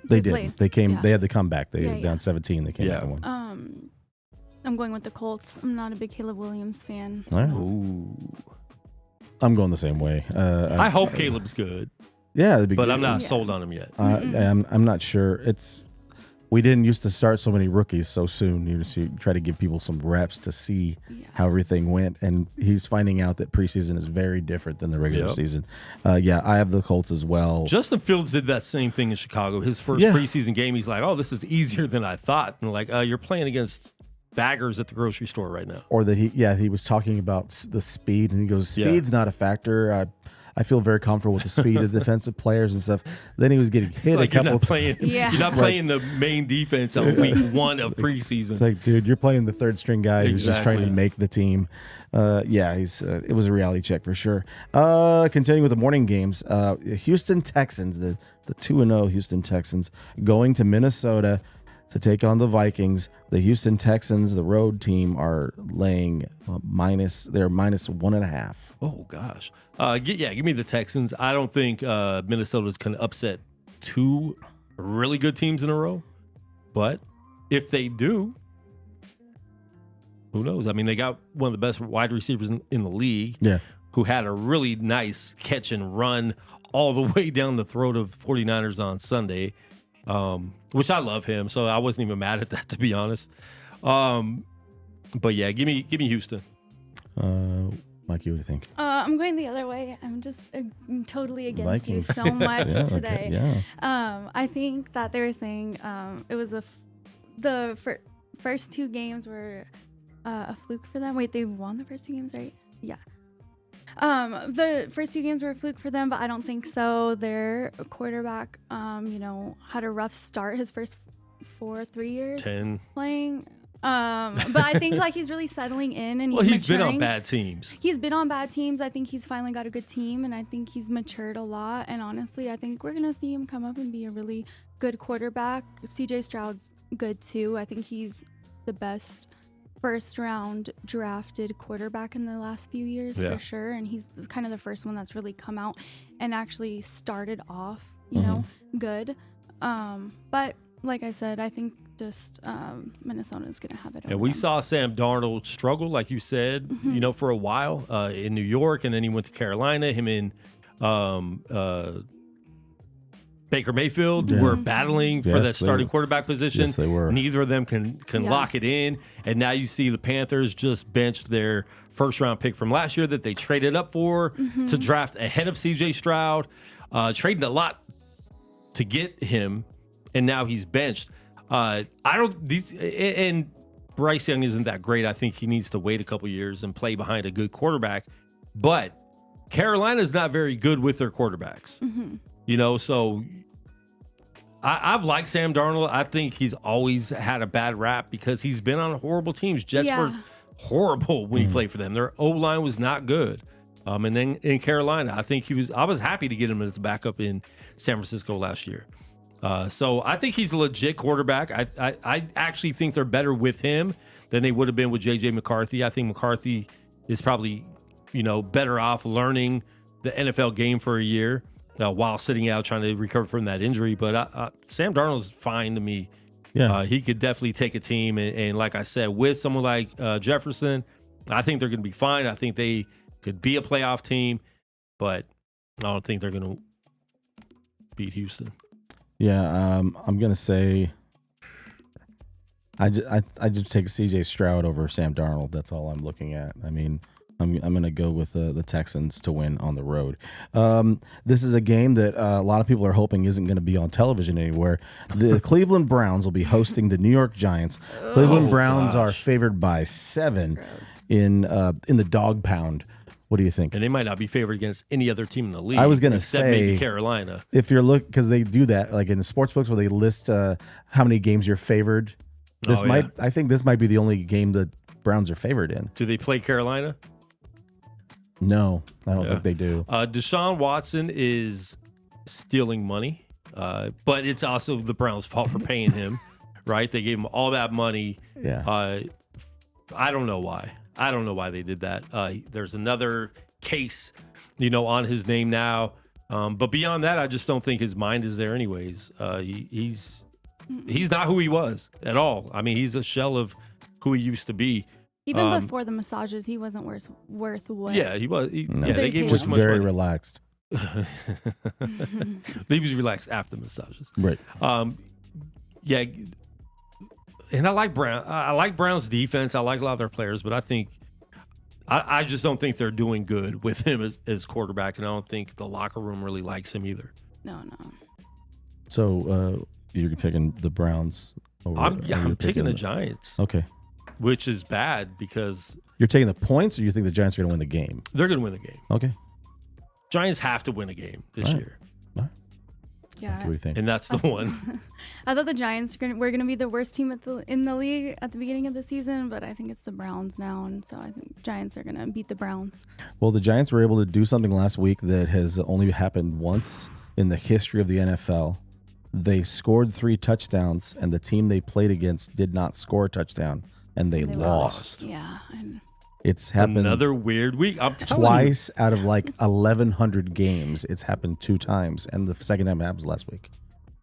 They did. played. They came. Yeah. They had the comeback. They Yeah, down 17. They came back and won. I'm going with the Colts. I'm not a big Caleb Williams fan. All right. Ooh. I'm going the same way. I hope Caleb's good. Yeah, but I'm not sold on him yet. I'm not sure. we didn't used to start so many rookies so soon. You try to give people some reps to see how everything went, and he's finding out that preseason is very different than the regular season. I have the Colts as well. Justin Fields did that same thing in Chicago. His first preseason game, he's like, "Oh, this is easier than I thought," and like, "You're playing against baggers at the grocery store right now." Or that he was talking about the speed, and he goes, "Speed's not a factor. I feel very comfortable with the speed of defensive players and stuff." Then he was getting hit a couple of times. You're not playing the main defense on week 1 of preseason. It's like, dude, you're playing the third string guy who's just trying to make the team. It was a reality check for sure. Continuing with the morning games, Houston Texans, the 2-0 Houston Texans, going to Minnesota to take on the Vikings. The Houston Texans, the road team, are laying minus 1.5. Oh gosh, give me the Texans. I don't think Minnesota's going to upset 2 really good teams in a row, but if they do, who knows? I mean, they got one of the best wide receivers in the league, who had a really nice catch and run all the way down the throat of 49ers on Sunday. Which I love him, so I wasn't even mad at that, to be honest. But yeah, give me Houston. Mikey, what do you think? I'm going the other way. I'm just totally against Vikings. you so much today. Okay, yeah. I think that they were saying it was the first 2 games were a fluke for them. Wait, they won the first 2 games, right? Yeah. The first 2 games were a fluke for them, but I don't think so. Their quarterback, had a rough start his first 3 years 10 playing. But I think like he's really settling in, and he's been on bad teams. He's been on bad teams. I think he's finally got a good team, and I think he's matured a lot. And honestly, I think we're gonna see him come up and be a really good quarterback. CJ Stroud's good too. I think he's the best first round drafted quarterback in the last few years for sure, and he's kind of the first one that's really come out and actually started off good. But like I said, I think just Minnesota's gonna have it. And we saw Sam Darnold struggle, like you said, for a while in New York, and then he went to Carolina. Him and Baker Mayfield were battling for that starting quarterback position. Yes, they were. Neither of them can lock it in. And now you see the Panthers just benched their first-round pick from last year that they traded up for to draft ahead of C.J. Stroud, trading a lot to get him, and now he's benched. And Bryce Young isn't that great. I think he needs to wait a couple years and play behind a good quarterback. But Carolina's not very good with their quarterbacks. So I've liked Sam Darnold. I think he's always had a bad rap because he's been on horrible teams. Jets were horrible when he played for them. Their O-line was not good. And then in Carolina, I was happy to get him as a backup in San Francisco last year. So I think he's a legit quarterback. I actually think they're better with him than they would have been with J.J. McCarthy. I think McCarthy is probably, better off learning the NFL game for a year. While sitting out trying to recover from that injury. But Sam Darnold's fine to me. Yeah. He could definitely take a team. And like I said, with someone like Jefferson, I think they're going to be fine. I think they could be a playoff team, but I don't think they're going to beat Houston. Yeah, I'm going to say I just take C.J. Stroud over Sam Darnold. That's all I'm looking at. I mean, I'm going to go with the Texans to win on the road. This is a game that a lot of people are hoping isn't going to be on television anywhere. The Cleveland Browns will be hosting the New York Giants. Cleveland Browns are favored by 7 in the dog pound. What do you think? And they might not be favored against any other team in the league. I was going to say maybe Carolina. If you're because they do that like in the sports books where they list how many games you're favored. I think this might be the only game that Browns are favored in. Do they play Carolina? No, I don't think they do. Deshaun Watson is stealing money, but it's also the Browns' fault for paying him, right? They gave him all that money. Yeah. I don't know why. I don't know why they did that. There's another case, on his name now. But beyond that, I just don't think his mind is there anyways. He's not who he was at all. I mean, he's a shell of who he used to be. Even before the massages, he wasn't worth what. Yeah, he was. They gave him just too much very money. relaxed. He was relaxed after massages. Right. And I like Brown. I like Brown's defense. I like a lot of their players, but I think I just don't think they're doing good with him as quarterback, and I don't think the locker room really likes him either. No. So you're picking the Browns? I'm picking the Giants. Okay. Which is bad because you're taking the points, or you think the Giants are going to win the game? They're going to win the game. Okay. Giants have to win a game this year. All right. Yeah. What do you think? And that's the one. I thought the Giants were going to be the worst team in the league at the beginning of the season, but I think it's the Browns now, and so I think Giants are going to beat the Browns. Well, the Giants were able to do something last week that has only happened once in the history of the NFL. They scored 3 touchdowns, and the team they played against did not score a touchdown, and they lost. Yeah. It's happened another weird week. I'm telling twice out of like 1,100 games. It's happened 2 times, and the second time it happens last week.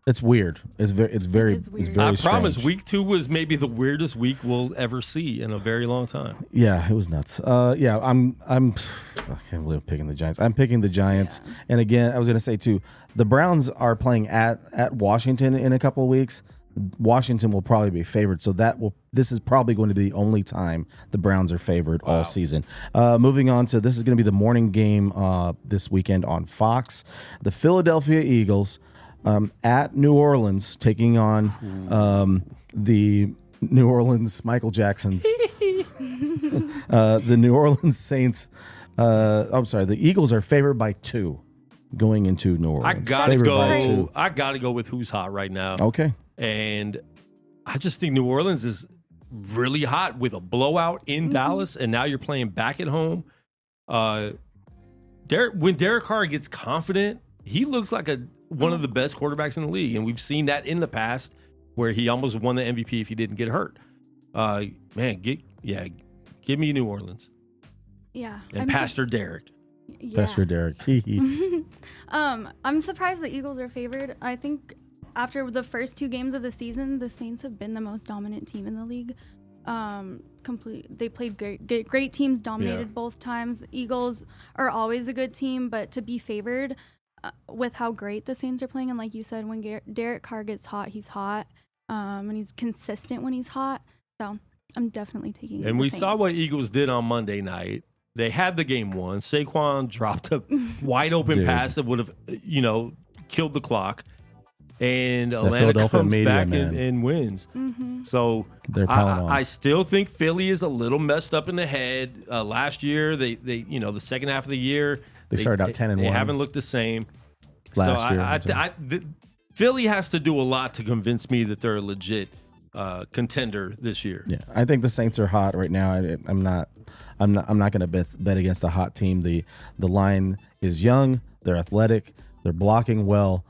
It's weird. It's very weird. I promise, strange. week 2 was maybe the weirdest week we'll ever see in a very long time. Yeah, it was nuts. I can't believe I'm picking the Giants. I'm picking the Giants. Yeah. And again, I was going to say too, the Browns are playing at Washington in a couple of weeks. Washington will probably be favored, so this is probably going to be the only time the Browns are favored all season. Moving on to this is going to be the morning game this weekend on Fox. The Philadelphia Eagles at New Orleans taking on the New Orleans Michael Jacksons. The New Orleans Saints. The Eagles are favored by 2 going into New Orleans. I gotta go with who's hot right now. Okay. And I just think New Orleans is really hot with a blowout in Dallas, and now you're playing back at home. When Derek Carr gets confident, he looks like one of the best quarterbacks in the league, and we've seen that in the past where he almost won the MVP if he didn't get hurt. Give me New Orleans. Yeah. And Pastor Derek. Yeah. Pastor Derek. I'm surprised the Eagles are favored. I think after the first 2 games of the season, the Saints have been the most dominant team in the league. They played great teams, dominated both times. Eagles are always a good team, but to be favored with how great the Saints are playing, and like you said, when Derek Carr gets hot, he's hot, and he's consistent when he's hot. So I'm definitely taking. And we Saints. saw what Eagles did on Monday night. They had the game won. Saquon dropped a wide open pass that would have, killed the clock. And Atlanta comes back and wins. Mm-hmm. So I still think Philly is a little messed up in the head. Last year, they the second half of the year, they started out 10-1. They haven't looked the same. Last year, Philly has to do a lot to convince me that they're a legit contender this year. Yeah, I think the Saints are hot right now. I'm not going to bet against a hot team. The line is young. They're athletic. They're blocking well.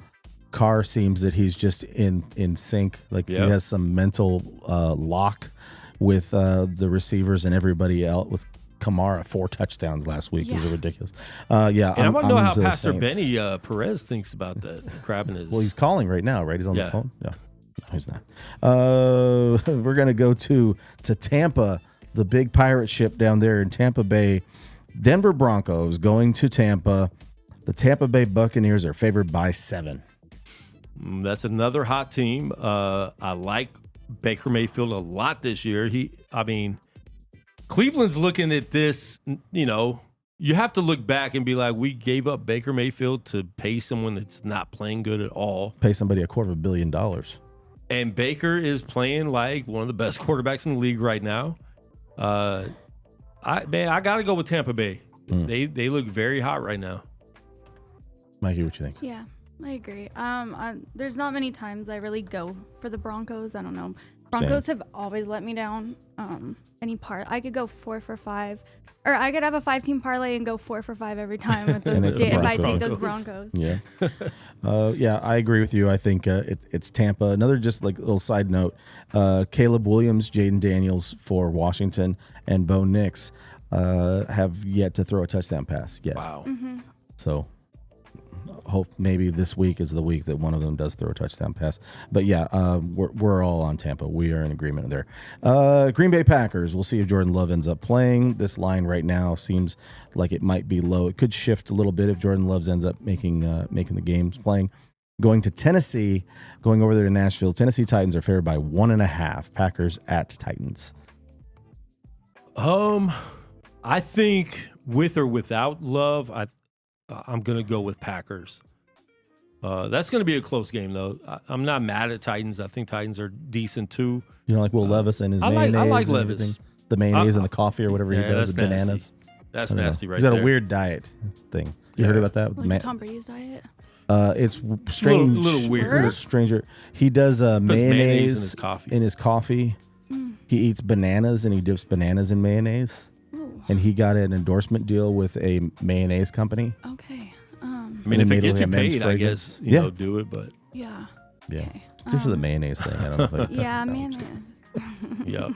Carr seems that he's just in sync. He has some mental lock with the receivers and everybody else. With Kamara, 4 touchdowns last week. It was ridiculous. And I want to know how Pastor Benny Perez thinks about that crabbing his. Well, he's calling right now, right? He's on the phone. Yeah, no, he's not. We're gonna go to Tampa, the big pirate ship down there in Tampa Bay. Denver Broncos going to Tampa. The Tampa Bay Buccaneers are favored by 7. That's another hot team. I like Baker Mayfield a lot this year. Cleveland's looking at this, you have to look back and be like, we gave up Baker Mayfield to pay someone that's not playing good at all. Pay somebody $250 million. And Baker is playing like one of the best quarterbacks in the league right now. I got to go with Tampa Bay. They look very hot right now. Mikey, what you think? Yeah. I agree. There's not many times I really go for the Broncos. I don't know. Broncos have always let me down. I could go 4 for 5, or I could have a 5-team parlay and go 4 for 5 every time with those if I take those Broncos. Yeah. I agree with you. I think it's Tampa. Another just little side note: Caleb Williams, Jaden Daniels for Washington, and Bo Nix have yet to throw a touchdown pass yet. Wow. Mm-hmm. So. Hope maybe this week is the week that one of them does throw a touchdown pass. But we're all on Tampa. We are in agreement there. Green Bay Packers. We'll see if Jordan Love ends up playing. This line right now seems like it might be low. It could shift a little bit if Jordan Love ends up making the games playing. Going to Tennessee, going over there to Nashville. Tennessee Titans are favored by 1.5. Packers at Titans. I think with or without Love, I'm going to go with Packers. That's going to be a close game, though. I'm not mad at Titans. I think Titans are decent, too. You know, like Will Levis and his mayonnaise. I like and Levis. Everything. The mayonnaise and the coffee or whatever he does with bananas. That's nasty, right? He's got there. a weird diet thing. You heard about that? Like Tom Brady's diet? It's strange. Little weird. Little stranger. He does mayonnaise in his coffee. He eats bananas and he dips bananas in mayonnaise. Ooh. And he got an endorsement deal with a mayonnaise company. Okay. I mean, if it gets you paid, I guess, you know, do it, but. Yeah. Yeah. Okay. Just for the mayonnaise thing. I don't know. Yeah, mayonnaise. Yuck.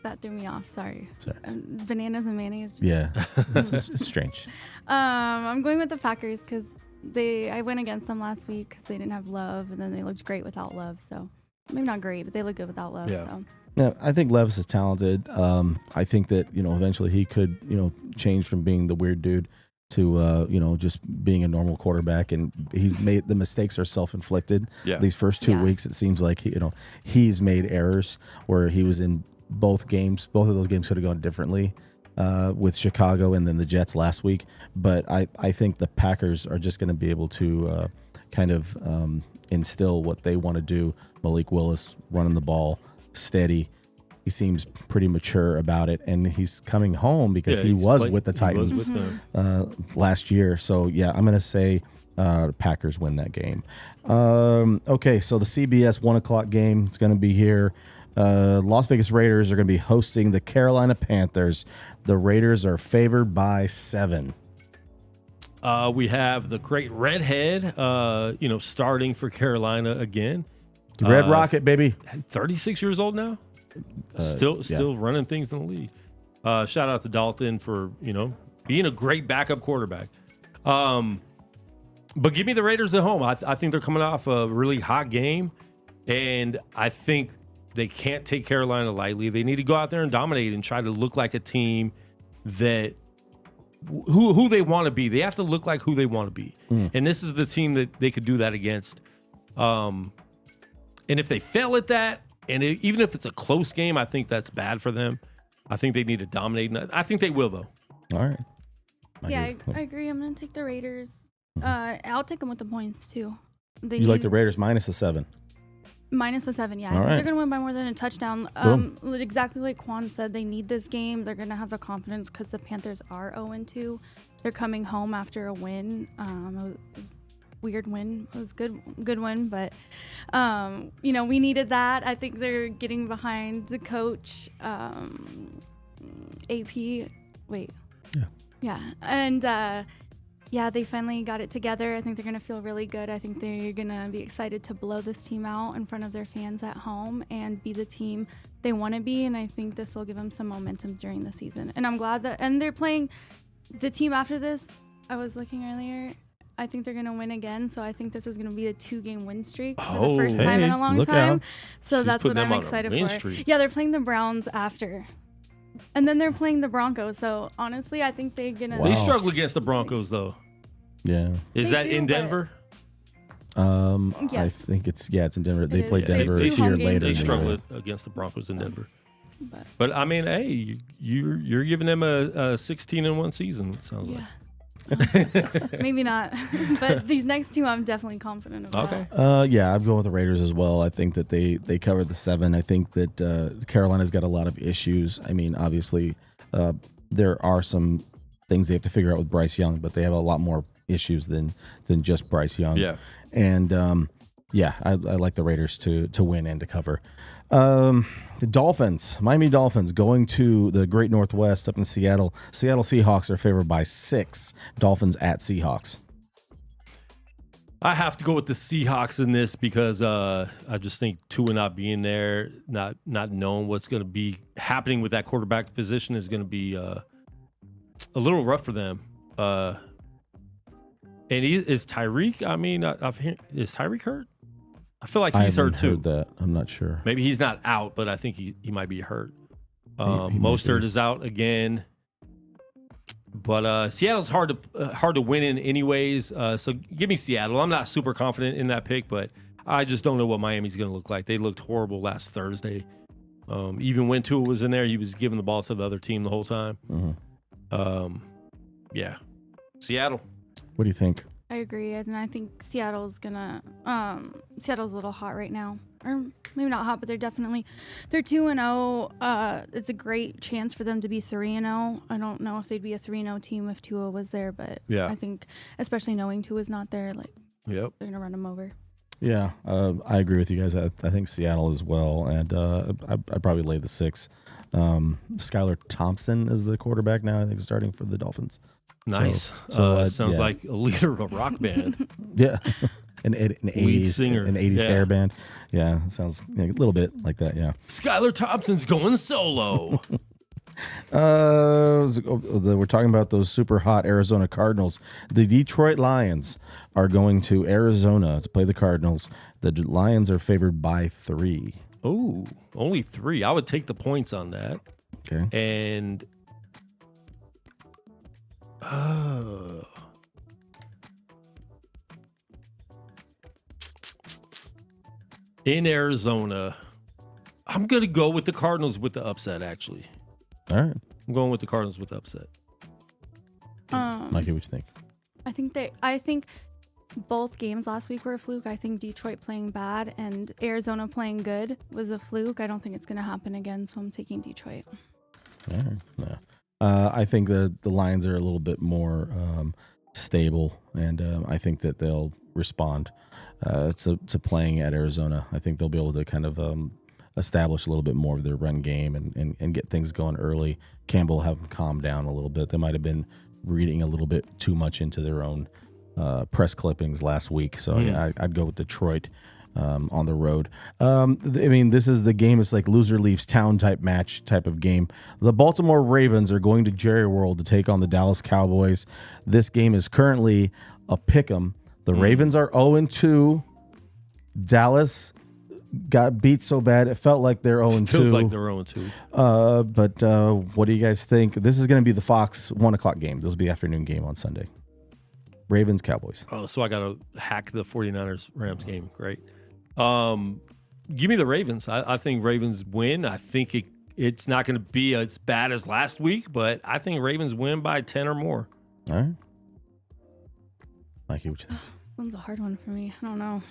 That threw me off. Sorry. Bananas and mayonnaise. Yeah. It's strange. I'm going with the Packers because I went against them last week because they didn't have Love, and then they looked great without Love. So maybe not great, but they look good without Love. Yeah. So. Yeah, I think Levis is talented. I think that, you know, eventually he could, you know, change from being the weird dude to, you know, just being a normal quarterback. And he's made the mistakes are self-inflicted. Yeah. These first 2 weeks, it seems like, he's made errors where he was in both games. Both of those games could have gone differently with Chicago and then the Jets last week. But I think the Packers are just going to be able to kind of instill what they want to do. Malik Willis running the ball steady. He seems pretty mature about it, and he's coming home because he was with the Titans last year. So yeah, I'm gonna say Packers win that game. Okay, so the CBS 1:00 game, it's gonna be here. Las Vegas Raiders are gonna be hosting the Carolina Panthers. The Raiders are favored by 7. We have the great redhead, starting for Carolina again. Red Rocket, baby. 36 years old now. Still running things in the league. Shout out to Dalton for, being a great backup quarterback. But give me the Raiders at home. I think they're coming off a really hot game, and I think they can't take Carolina lightly. They need to go out there and dominate and try to look like a team that who they want to be. They have to look like who they want to be. And this is the team that they could do that against. And if they fail at that, and even if it's a close game, I think that's bad for them. I think they need to dominate. I think they will, though. All right. I agree. I'm going to take the Raiders. I'll take them with the points, too. You like the Raiders minus the 7? Minus the 7, yeah. I think they're going to win by more than a touchdown. Exactly like Quan said, they need this game. They're going to have the confidence because the Panthers are 0-2. They're coming home after a win. It was weird win. It was good win, but we needed that. I think they're getting behind the coach, AP. Wait. Yeah. And they finally got it together. I think they're gonna feel really good. I think they're gonna be excited to blow this team out in front of their fans at home and be the team they want to be. And I think this will give them some momentum during the season. And I'm glad and they're playing the team after this. I was looking earlier. I think they're going to win again. So I think this is going to be a 2-game win streak for the first time in a long time. Out. So that's what I'm excited for. Streak. Yeah, they're playing the Browns after. And then they're playing the Broncos. So honestly, I think they're going to. They struggle against the Broncos, though. Yeah. Is that in Denver? Yes. I think it's in Denver. They play Denver a year later. They struggle against the Broncos in Denver. But I mean, hey, you're giving them a 16-1 season, it sounds like. Maybe not, but these next two I'm definitely confident about. Okay. I'm going with the Raiders as well. I think that they covered the 7. I think that Carolina's got a lot of issues. I mean, obviously, there are some things they have to figure out with Bryce Young, but they have a lot more issues than just Bryce Young. Yeah. And I like the Raiders to win and to cover. The Miami Dolphins going to the Great Northwest up in Seattle. Seattle Seahawks are favored by 6. Dolphins at Seahawks. I have to go with the Seahawks in this because I just think Tua not being there, not knowing what's going to be happening with that quarterback position is going to be a little rough for them. And is Tyreek? I mean, is Tyreek hurt? I feel like he's hurt too. Heard that. I'm not sure. Maybe he's not out, but I think he might be hurt. Mostert is out again. But Seattle's hard to win in anyways. So give me Seattle. I'm not super confident in that pick, but I just don't know what Miami's going to look like. They looked horrible last Thursday. Even when Tua was in there, he was giving the ball to the other team the whole time. Yeah. Seattle. What do you think? I agree, and I think Seattle's a little hot right now, or maybe not hot, but they're 2-0. It's a great chance for them to be 3-0. I don't know if they'd be a 3-0 team if Tua was there, but yeah. I think, especially knowing Tua's not there, they're gonna run him over. Yeah, I agree with you guys. I think Seattle as well, and I'd probably lay the 6. Skylar Thompson is the quarterback now, I think, starting for the Dolphins. Nice. Sounds like a leader of a rock band. Yeah. An 80s singer. An 80s hair band. Yeah, sounds a little bit like that, yeah. Skylar Thompson's going solo. We're talking about those super hot Arizona Cardinals. The Detroit Lions are going to Arizona to play the Cardinals. The Lions are favored by 3. Oh, only 3. I would take the points on that. Okay. And in Arizona, I'm going to go with the Cardinals with the upset, actually. All right. I'm going with the Cardinals with the upset. Mikey, what you think? I think both games last week were a fluke. I think Detroit playing bad and Arizona playing good was a fluke. I don't think it's going to happen again, so I'm taking Detroit. All right. Yeah. I think the Lions are a little bit more stable, and I think that they'll respond to playing at Arizona. I think they'll be able to kind of establish a little bit more of their run game and get things going early. Campbell will have them calm down a little bit. They might have been reading a little bit too much into their own press clippings last week. So yeah, I'd go with Detroit on the road. I mean, this is the game. It's like loser leaves town type of game. The Baltimore Ravens are going to Jerry World to take on the Dallas Cowboys. This game is currently a pick'em. The Ravens are 0-2. Dallas got beat so bad it felt like they're 0-2. Feels like they're 0-2. But what do you guys think? This is going to be the Fox 1:00 game. This will be the afternoon game on Sunday. Ravens Cowboys. Oh, so I got to hack the 49ers Rams game. Great. Give me the Ravens. I think Ravens win. I think it's not going to be as bad as last week, but I think Ravens win by 10 or more. All right. Mikey, what you think? This one's a hard one for me. I don't know.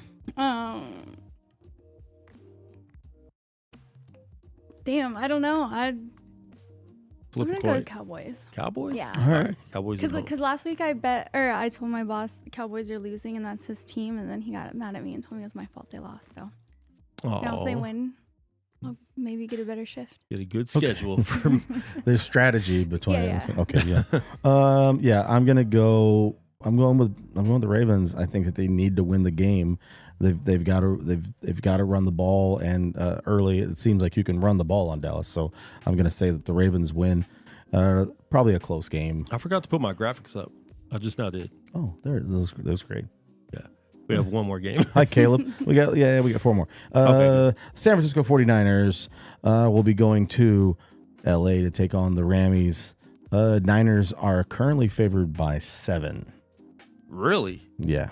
Damn, I don't know. I'm gonna go with Cowboys. Cowboys? Yeah. All right. Cowboys. Because last week I told my boss the Cowboys are losing and that's his team, and then he got mad at me and told me it was my fault they lost. So now if they win, I'll maybe get a better shift. Get a good schedule for There's strategy between. Yeah. Okay, yeah. I'm going with the Ravens. I think that they need to win the game. They've got to run the ball, and early it seems like you can run the ball on Dallas. So I'm going to say that the Ravens win. Probably a close game. I forgot to put my graphics up. I just now did. Oh, there, that was great. Yeah, we have one more game. Hi, Caleb. We got 4 more. Okay, San Francisco 49ers will be going to LA to take on the Rammies. Niners are currently favored by 7. Really? Yeah.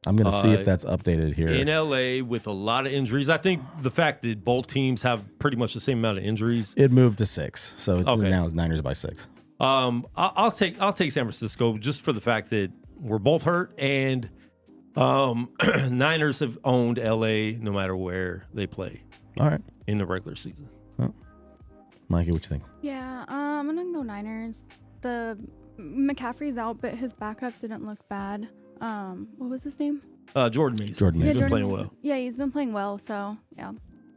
I'm going to see if that's updated here. In LA with a lot of injuries. I think the fact that both teams have pretty much the same amount of injuries. It moved to 6. So now it's Niners by 6. I'll take San Francisco just for the fact that we're both hurt, and Niners have owned LA no matter where they play. All right. In the regular season. Oh. Mikey, what you think? Yeah, I'm gonna go Niners. The McCaffrey's out, but his backup didn't look bad. What was his name? Jordan Mason. Jordan Mason. He's been playing well. Yeah, he's been playing well. So yeah,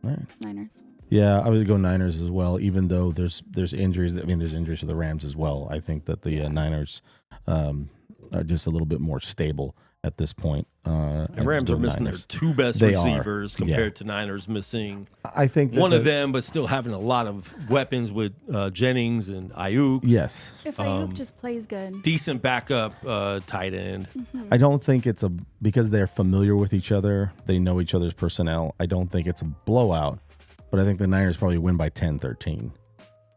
All right. Niners. Yeah, I would go Niners as well. Even though there's injuries. I mean, there's injuries for the Rams as well. I think that the Niners are just a little bit more stable at this point. And Rams are missing their 2 best receivers compared to Niners missing I think one of them, but still having a lot of weapons with Jennings and Ayuk. Yes. If Ayuk just plays good. Decent backup tight end. Mm-hmm. I don't think it's because they're familiar with each other, they know each other's personnel. I don't think it's a blowout, but I think the Niners probably win by 10-13.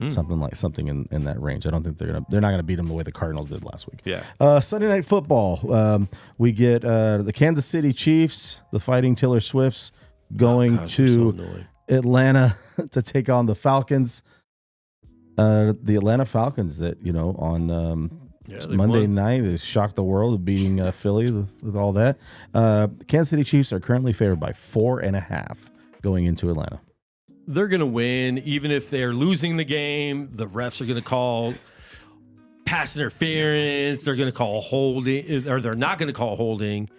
something in that range. I don't think they're not gonna beat them the way the Cardinals did last week. Yeah. Sunday Night Football. We get the Kansas City Chiefs, the Fighting Taylor Swifts, going to Atlanta to take on the Falcons. The Atlanta Falcons that on Monday night they shocked the world of beating Philly with all that. Kansas City Chiefs are currently favored by 4.5 going into Atlanta. They're going to win. Even if they're losing the game, the refs are going to call pass interference. They're going to call holding, or they're not going to call holding,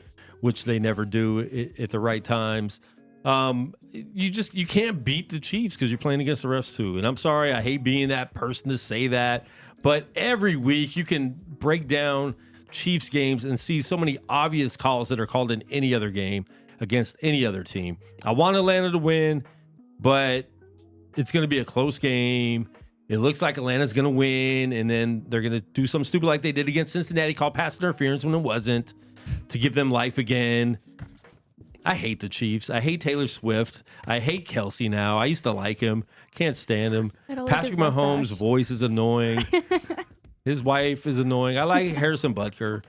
which they never do at the right times. You can't beat the Chiefs because you're playing against the refs too. And I'm sorry, I hate being that person to say that, but every week you can break down Chiefs games and see so many obvious calls that are called in any other game against any other team. I want Atlanta to win, but it's going to be a close game. It looks like Atlanta's going to win, and then they're going to do something stupid like they did against Cincinnati, call pass interference when it wasn't, to give them life again. I hate the Chiefs. I hate Taylor Swift. I hate Kelsey now. I used to like him. Can't stand him. Patrick Mahomes' voice is annoying. His wife is annoying. I like Harrison Butker.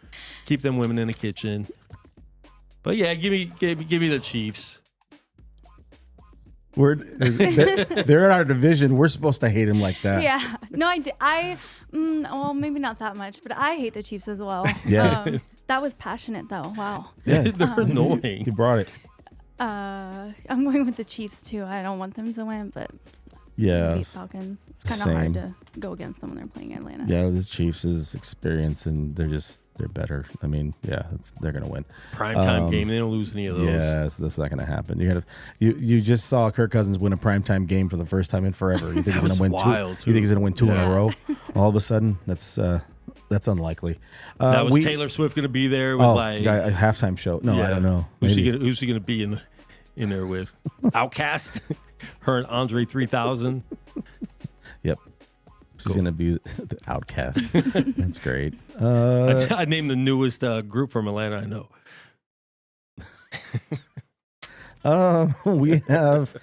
Keep them women in the kitchen. But yeah, give me the Chiefs. They're in our division. We're supposed to hate him like that. Yeah. No, well, maybe not that much, but I hate the Chiefs as well. Yeah. That was passionate, though. Wow. Yeah. They're annoying. He brought it. I'm going with the Chiefs, too. I don't want them to win, but yeah, I hate Falcons. It's kind of hard to go against them when they're playing Atlanta. Yeah, the Chiefs is experience, and they're better. I mean, yeah, they're gonna win. Primetime game, they don't lose any of those. Yes, that's not gonna happen. You just saw Kirk Cousins win a primetime game for the first time in forever. You think he's gonna win two? You think he's gonna win two in a row? All of a sudden, that's unlikely. Was Taylor Swift gonna be there with a halftime show? No, I don't know. Who's she gonna be in there with? Outcast. Her and Andre 3000. Yep. She's going to be the Outcast. That's great. I named the newest group from Atlanta I know. We have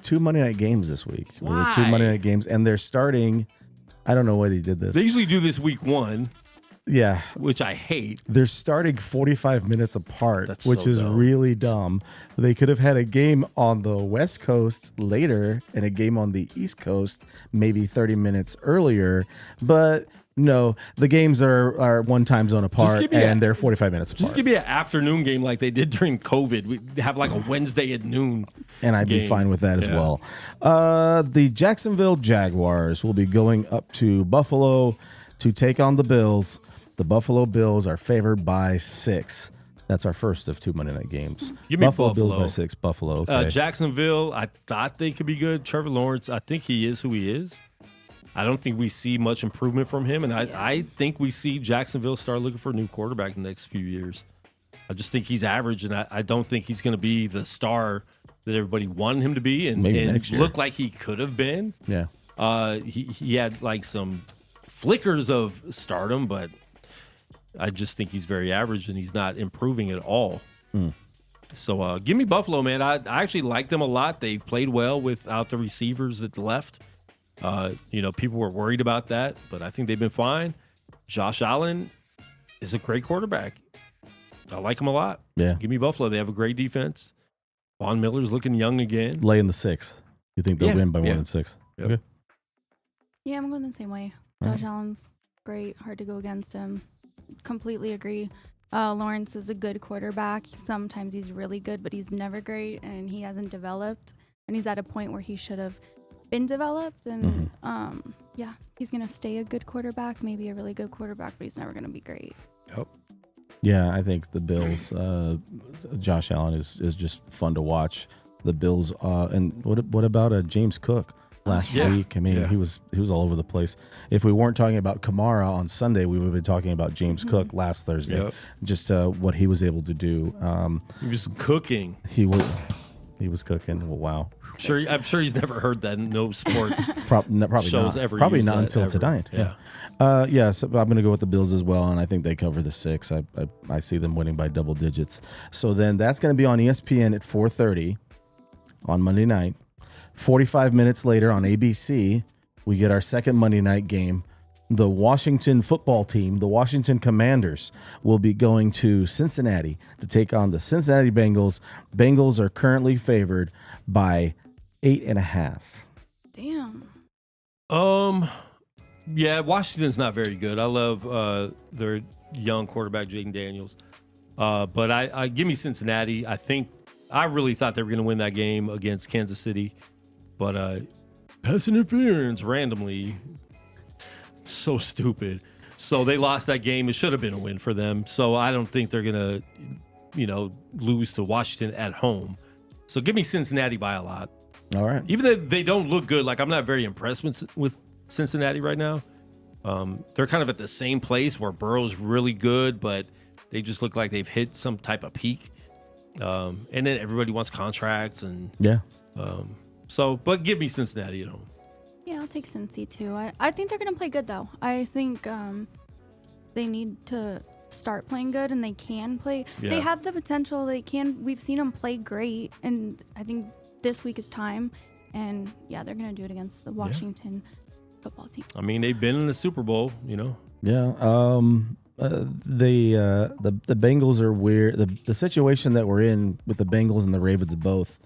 2 Monday night games this week. Why? We have 2 Monday night games, and they're starting. I don't know why they did this. They usually do this week 1. Yeah. Which I hate. They're starting 45 minutes apart, which is dumb. really dumb. They could have had a game on the West Coast later and a game on the East Coast maybe 30 minutes earlier. But no, the games are one time zone apart, and they're 45 minutes apart. Just give me an afternoon game like they did during COVID. We have like a Wednesday at noon. And I'd be fine with that as well. The Jacksonville Jaguars will be going up to Buffalo to take on the Bills. The Buffalo Bills are favored by 6. That's our first of 2 Monday night games. Give me Buffalo. Bills by 6. Buffalo. Okay. Jacksonville, I thought they could be good. Trevor Lawrence, I think he is who he is. I don't think we see much improvement from him, and I think we see Jacksonville start looking for a new quarterback in the next few years. I just think he's average, and I don't think he's going to be the star that everybody wanted him to be and look like he could have been. Yeah. He had like some flickers of stardom, but I just think he's very average and he's not improving at all. So give me Buffalo, man. I actually like them a lot. They've played well without the receivers that left. People were worried about that, but I think they've been fine. Josh Allen is a great quarterback. I like him a lot. Yeah. Give me Buffalo. They have a great defense. Von Miller's looking young again. Lay in the 6. You think they'll win by more than 6? Yep. Okay. Yeah, I'm going the same way. Josh Allen's great. Hard to go against him. Completely agree. Lawrence is a good quarterback. Sometimes he's really good, but he's never great, and he hasn't developed. And he's at a point where he should have been developed. And he's going to stay a good quarterback, maybe a really good quarterback, but he's never going to be great. Yep. Yeah, I think the Bills, Josh Allen is just fun to watch. The Bills, and what about James Cook last week? I mean, he was all over the place. If we weren't talking about Kamara on Sunday, we would have been talking about James Cook last Thursday. Yep. Just what he was able to do. He was cooking. He was cooking. Well, wow. I'm sure he's never heard that in no sports probably shows not. ever. Probably not until tonight. Yeah. So I'm going to go with the Bills as well, and I think they cover the 6. I see them winning by double digits. So then that's going to be on ESPN at 4:30 on Monday night. 45 minutes later on ABC, we get our second Monday night game. The Washington football team, the Washington Commanders, will be going to Cincinnati to take on the Cincinnati Bengals. Bengals are currently favored by 8.5. Damn. Yeah, Washington's not very good. I love their young quarterback, Jaden Daniels. But I give me Cincinnati. I really thought they were going to win that game against Kansas City. But pass interference randomly. So stupid. So they lost that game. It should have been a win for them. So I don't think they're going to, lose to Washington at home. So give me Cincinnati by a lot. All right. Even though they don't look good, like I'm not very impressed with Cincinnati right now. They're kind of at the same place where Burrow's really good, but they just look like they've hit some type of peak. And then everybody wants contracts and yeah. But give me Cincinnati at home. Yeah, I'll take Cincy too. I think they're gonna play good though. I think they need to start playing good, and they can play. Yeah. They have the potential. They can. We've seen them play great, and I think this week is time. And yeah, they're gonna do it against the Washington football team. I mean, they've been in the Super Bowl, Yeah. The Bengals are weird. The situation that we're in with the Bengals and the Ravens both.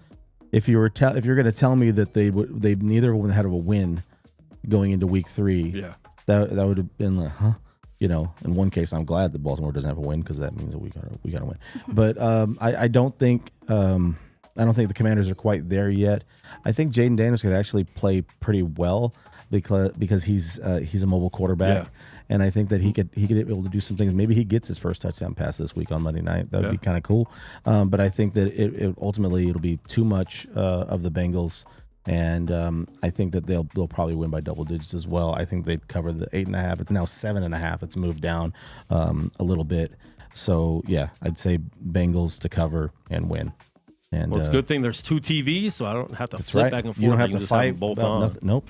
If you're going to tell me that they neither one had a win going into week 3, yeah, that would have been like, huh? In one case, I'm glad that Baltimore doesn't have a win because that means that we gotta win. But I don't think the Commanders are quite there yet. I think Jaden Daniels could actually play pretty well because he's a mobile quarterback. Yeah. And I think that he could be able to do some things. Maybe he gets his first touchdown pass this week on Monday night. That would be kind of cool. But I think that it ultimately it'll be too much of the Bengals, and I think that they'll probably win by double digits as well. I think they'd cover the 8.5. It's now 7.5. It's moved down a little bit. So yeah, I'd say Bengals to cover and win. And well, it's a good thing there's 2 TVs, so I don't have to flip back and forth. You don't have to just fight have them both about on. nothing. Nope.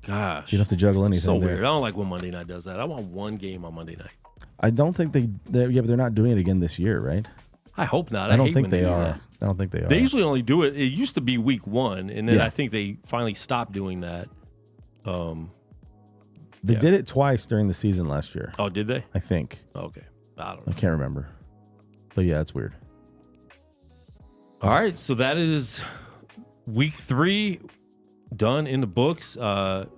Gosh, you don't have to juggle anything. So there. weird. I don't like when Monday night does that. I want one game on Monday night. I don't think but they're not doing it again this year, right? I hope not. I don't hate think when they do are. that. I don't think they are. They usually only do it. It used to be week 1, and then I think they finally stopped doing that. They did it twice during the season last year. Oh, did they? I think. Okay. I don't know. I can't remember. But yeah, it's weird. All right, so that is week 3 done in the books.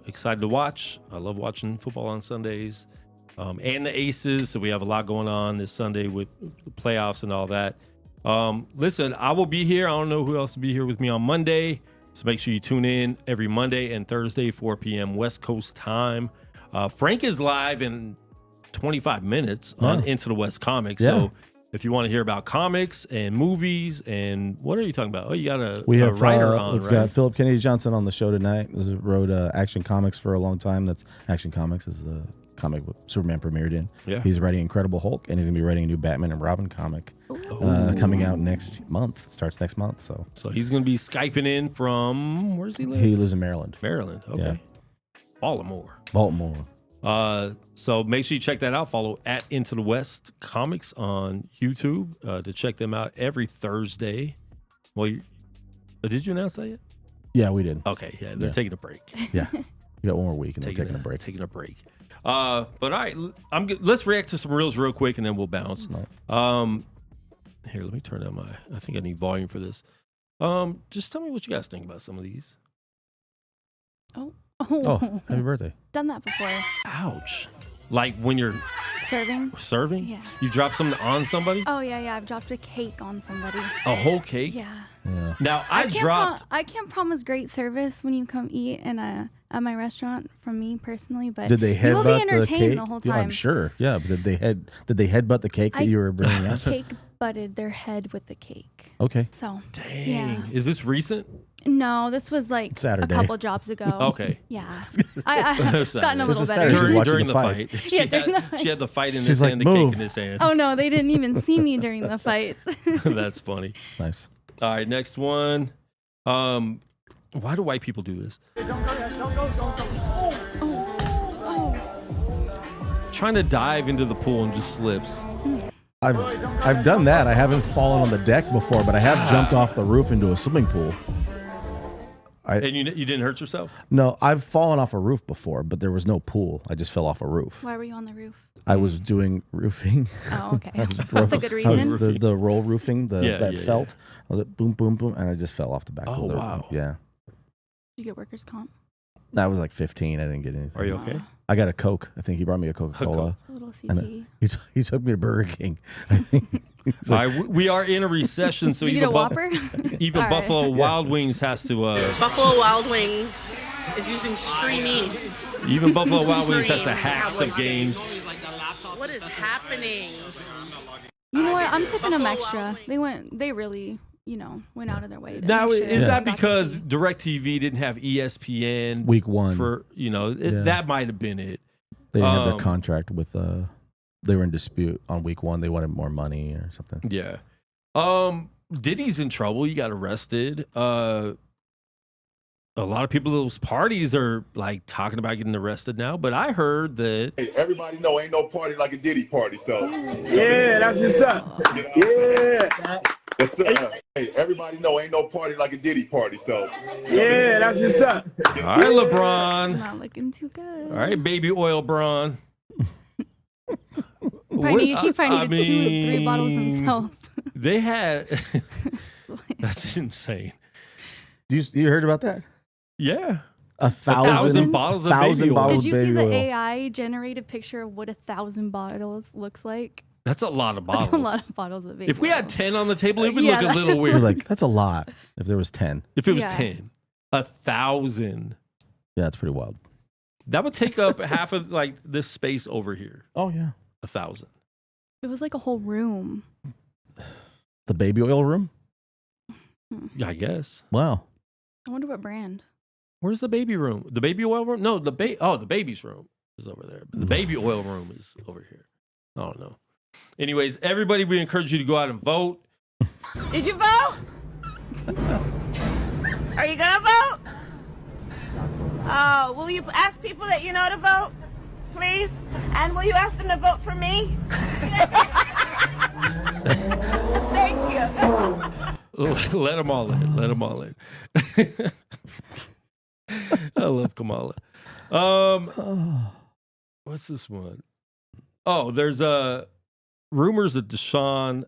Excited to watch. I love watching football on Sundays, and the Aces. So we have a lot going on this Sunday with the playoffs and all that. Listen, I will be here. I don't know who else will be here with me on Monday. So make sure you tune in every Monday and Thursday, 4 p.m. West Coast time. Frank is live in 25 minutes on Into the West Comics. Yeah. So if you want to hear about comics and movies and what are you talking about? Oh, you got a writer on, we've right? got Philip Kennedy Johnson on the show tonight. He wrote Action Comics for a long time. That's Action Comics is the comic book Superman premiered in. Yeah. He's writing Incredible Hulk, and he's going to be writing a new Batman and Robin comic coming out next month. It starts next month. So he's going to be Skyping in from, where does he live? He lives in Maryland. Maryland. Okay. Yeah. Baltimore. So make sure you check that out. Follow at Into the West Comics on YouTube to check them out every Thursday. Well, did you announce that yet? Yeah, we did. Okay, yeah, they're taking a break. Yeah, we got one more week and they're taking a break. Taking a break. But all right, let's react to some reels real quick and then we'll bounce. Here, let me turn down I think I need volume for this. Just tell me what you guys think about some of these. Oh, happy birthday. Done that before. Ouch. Like when you're serving? Yeah. You drop something on somebody? Oh yeah. I've dropped a cake on somebody. A whole cake? Yeah. Now I can't promise great service when you come eat at my restaurant from me personally, but did they you will be headbutt the entertained cake? the whole Yeah, time. I'm sure. Yeah, but did they headbutt the cake that you were bringing out? Cake butted their head with the cake. Okay. So dang. Yeah. Is this recent? No, this was like Saturday. a couple jobs ago. Okay. Yeah. I've gotten a This little is better. Saturday. She's During watching the the fight. fight. She had the fight in She's his like, hand, the "Move." cake in his hand. Oh no, they didn't even see me during the fights. That's funny. Nice. All right, next one. Why do white people do this? Trying to dive into the pool and just slips. I've done that. I haven't fallen on the deck before, but I have jumped off the roof into a swimming pool. And you didn't hurt yourself? No, I've fallen off a roof before, but there was no pool. I just fell off a roof. Why were you on the roof? I was doing roofing. Oh, okay. That's a good reason. The roll roofing, that felt. I was like boom, boom, boom, and I just fell off the back of the roof. Yeah. Did you get workers' comp? I was like 15. I didn't get anything. Are you okay? I got a Coke. I think he brought me a Coca-Cola. A little CT. He took me to Burger King. I think. Like, we are in a recession, so you even, get a Whopper? even Buffalo Wild Wings has to. Buffalo Wild Wings is using Stream East. Even Buffalo Wild Wings has to hack some games. What is happening? You know what? I'm tipping them extra. They really, went out of their way. Now, make sure is that got to because see. DirecTV didn't have ESPN Week 1? That might have been it. They didn't have their contract with. They were in dispute on week 1. They wanted more money or something. Yeah. Diddy's in trouble. He got arrested. A lot of people at those parties are like talking about getting arrested now, but I heard that everybody know ain't no party like a Diddy party, so yeah, that's what's up. Yeah. Hey, everybody know ain't no party like a Diddy party, so yeah, that's what's up. all right, LeBron. Not looking too good. All right, baby oil Bron. He probably needed 3 bottles himself. They had that's insane. You heard about that? Yeah. 1,000 bottles of baby oil. Did you see the oil. AI generated picture of what 1,000 bottles looks like? That's a lot of bottles. That's a lot of bottles of baby If we oil. had 10 on the table, it would Yeah, look a little weird. Like, that's a lot. If there was 10. If it was Yeah. 10. 1,000. Yeah, it's pretty wild. That would take up half of like this space over here. Oh, yeah. 1,000. It was like a whole room. The baby oil room? I guess. Wow. I wonder what brand. Where's the baby room? The baby oil room? No, the baby's room is over there. But the baby oil room is over here. I don't know. Anyways, everybody, we encourage you to go out and vote. Did you vote? Are you gonna vote? Oh, will you ask people that you know to vote, please? And will you ask them to vote for me? Thank you. Let them all in. Let them all in. I love Kamala. What's this one? Oh, there's rumors that Deshaun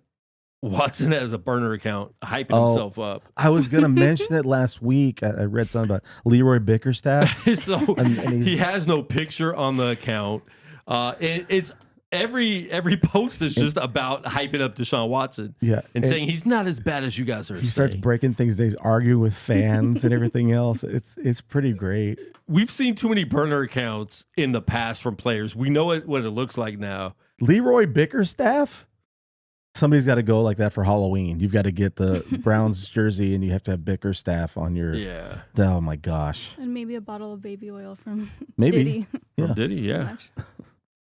Watson has a burner account, hyping himself up. I was going to mention it last week. I read something about Leroy Bickerstaff. So he has no picture on the account. It's every post is just about hyping up Deshaun Watson. Yeah. And saying he's not as bad as you guys are saying. He starts breaking things. He's arguing with fans and everything else. It's pretty great. We've seen too many burner accounts in the past from players. We know what it looks like now. Leroy Bickerstaff? Somebody's got to go like that for Halloween. You've got to get the Browns jersey and you have to have Bickerstaff on your... Yeah. Oh, my gosh. And maybe a bottle of baby oil from Maybe. Diddy. Yeah. Did he? Yeah.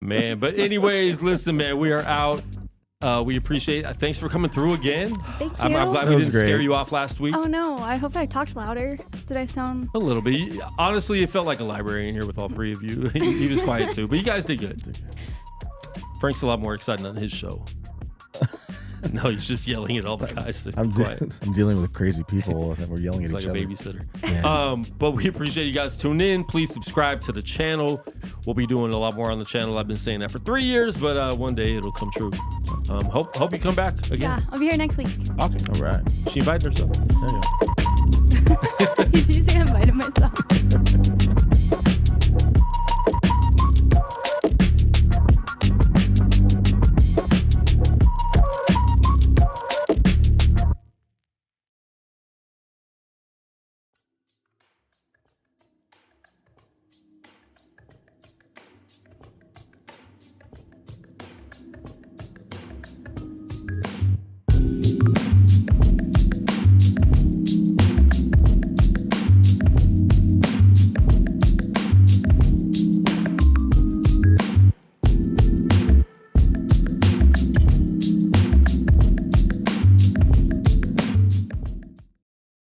Man, but anyways, listen, man, we are out. We appreciate it. Thanks for coming through again. Thank you. I'm glad we didn't scare you off last week. Oh, no. I hope I talked louder. Did I sound... A little bit. Honestly, it felt like a librarian here with all 3 of you. He was quiet too, but you guys did good. Frank's a lot more excited on his show. No, he's just yelling at all the guys to be quiet. I'm dealing with crazy people and we're yelling at It's each like other. a babysitter. Yeah. But we appreciate you guys tuning in. Please subscribe to the channel. We'll be doing a lot more on the channel. I've been saying that for 3 years, but one day it'll come true. Hope you come back again. Yeah, I'll be here next week. Okay. All right. She invited herself. There you go. Did you say I invited myself?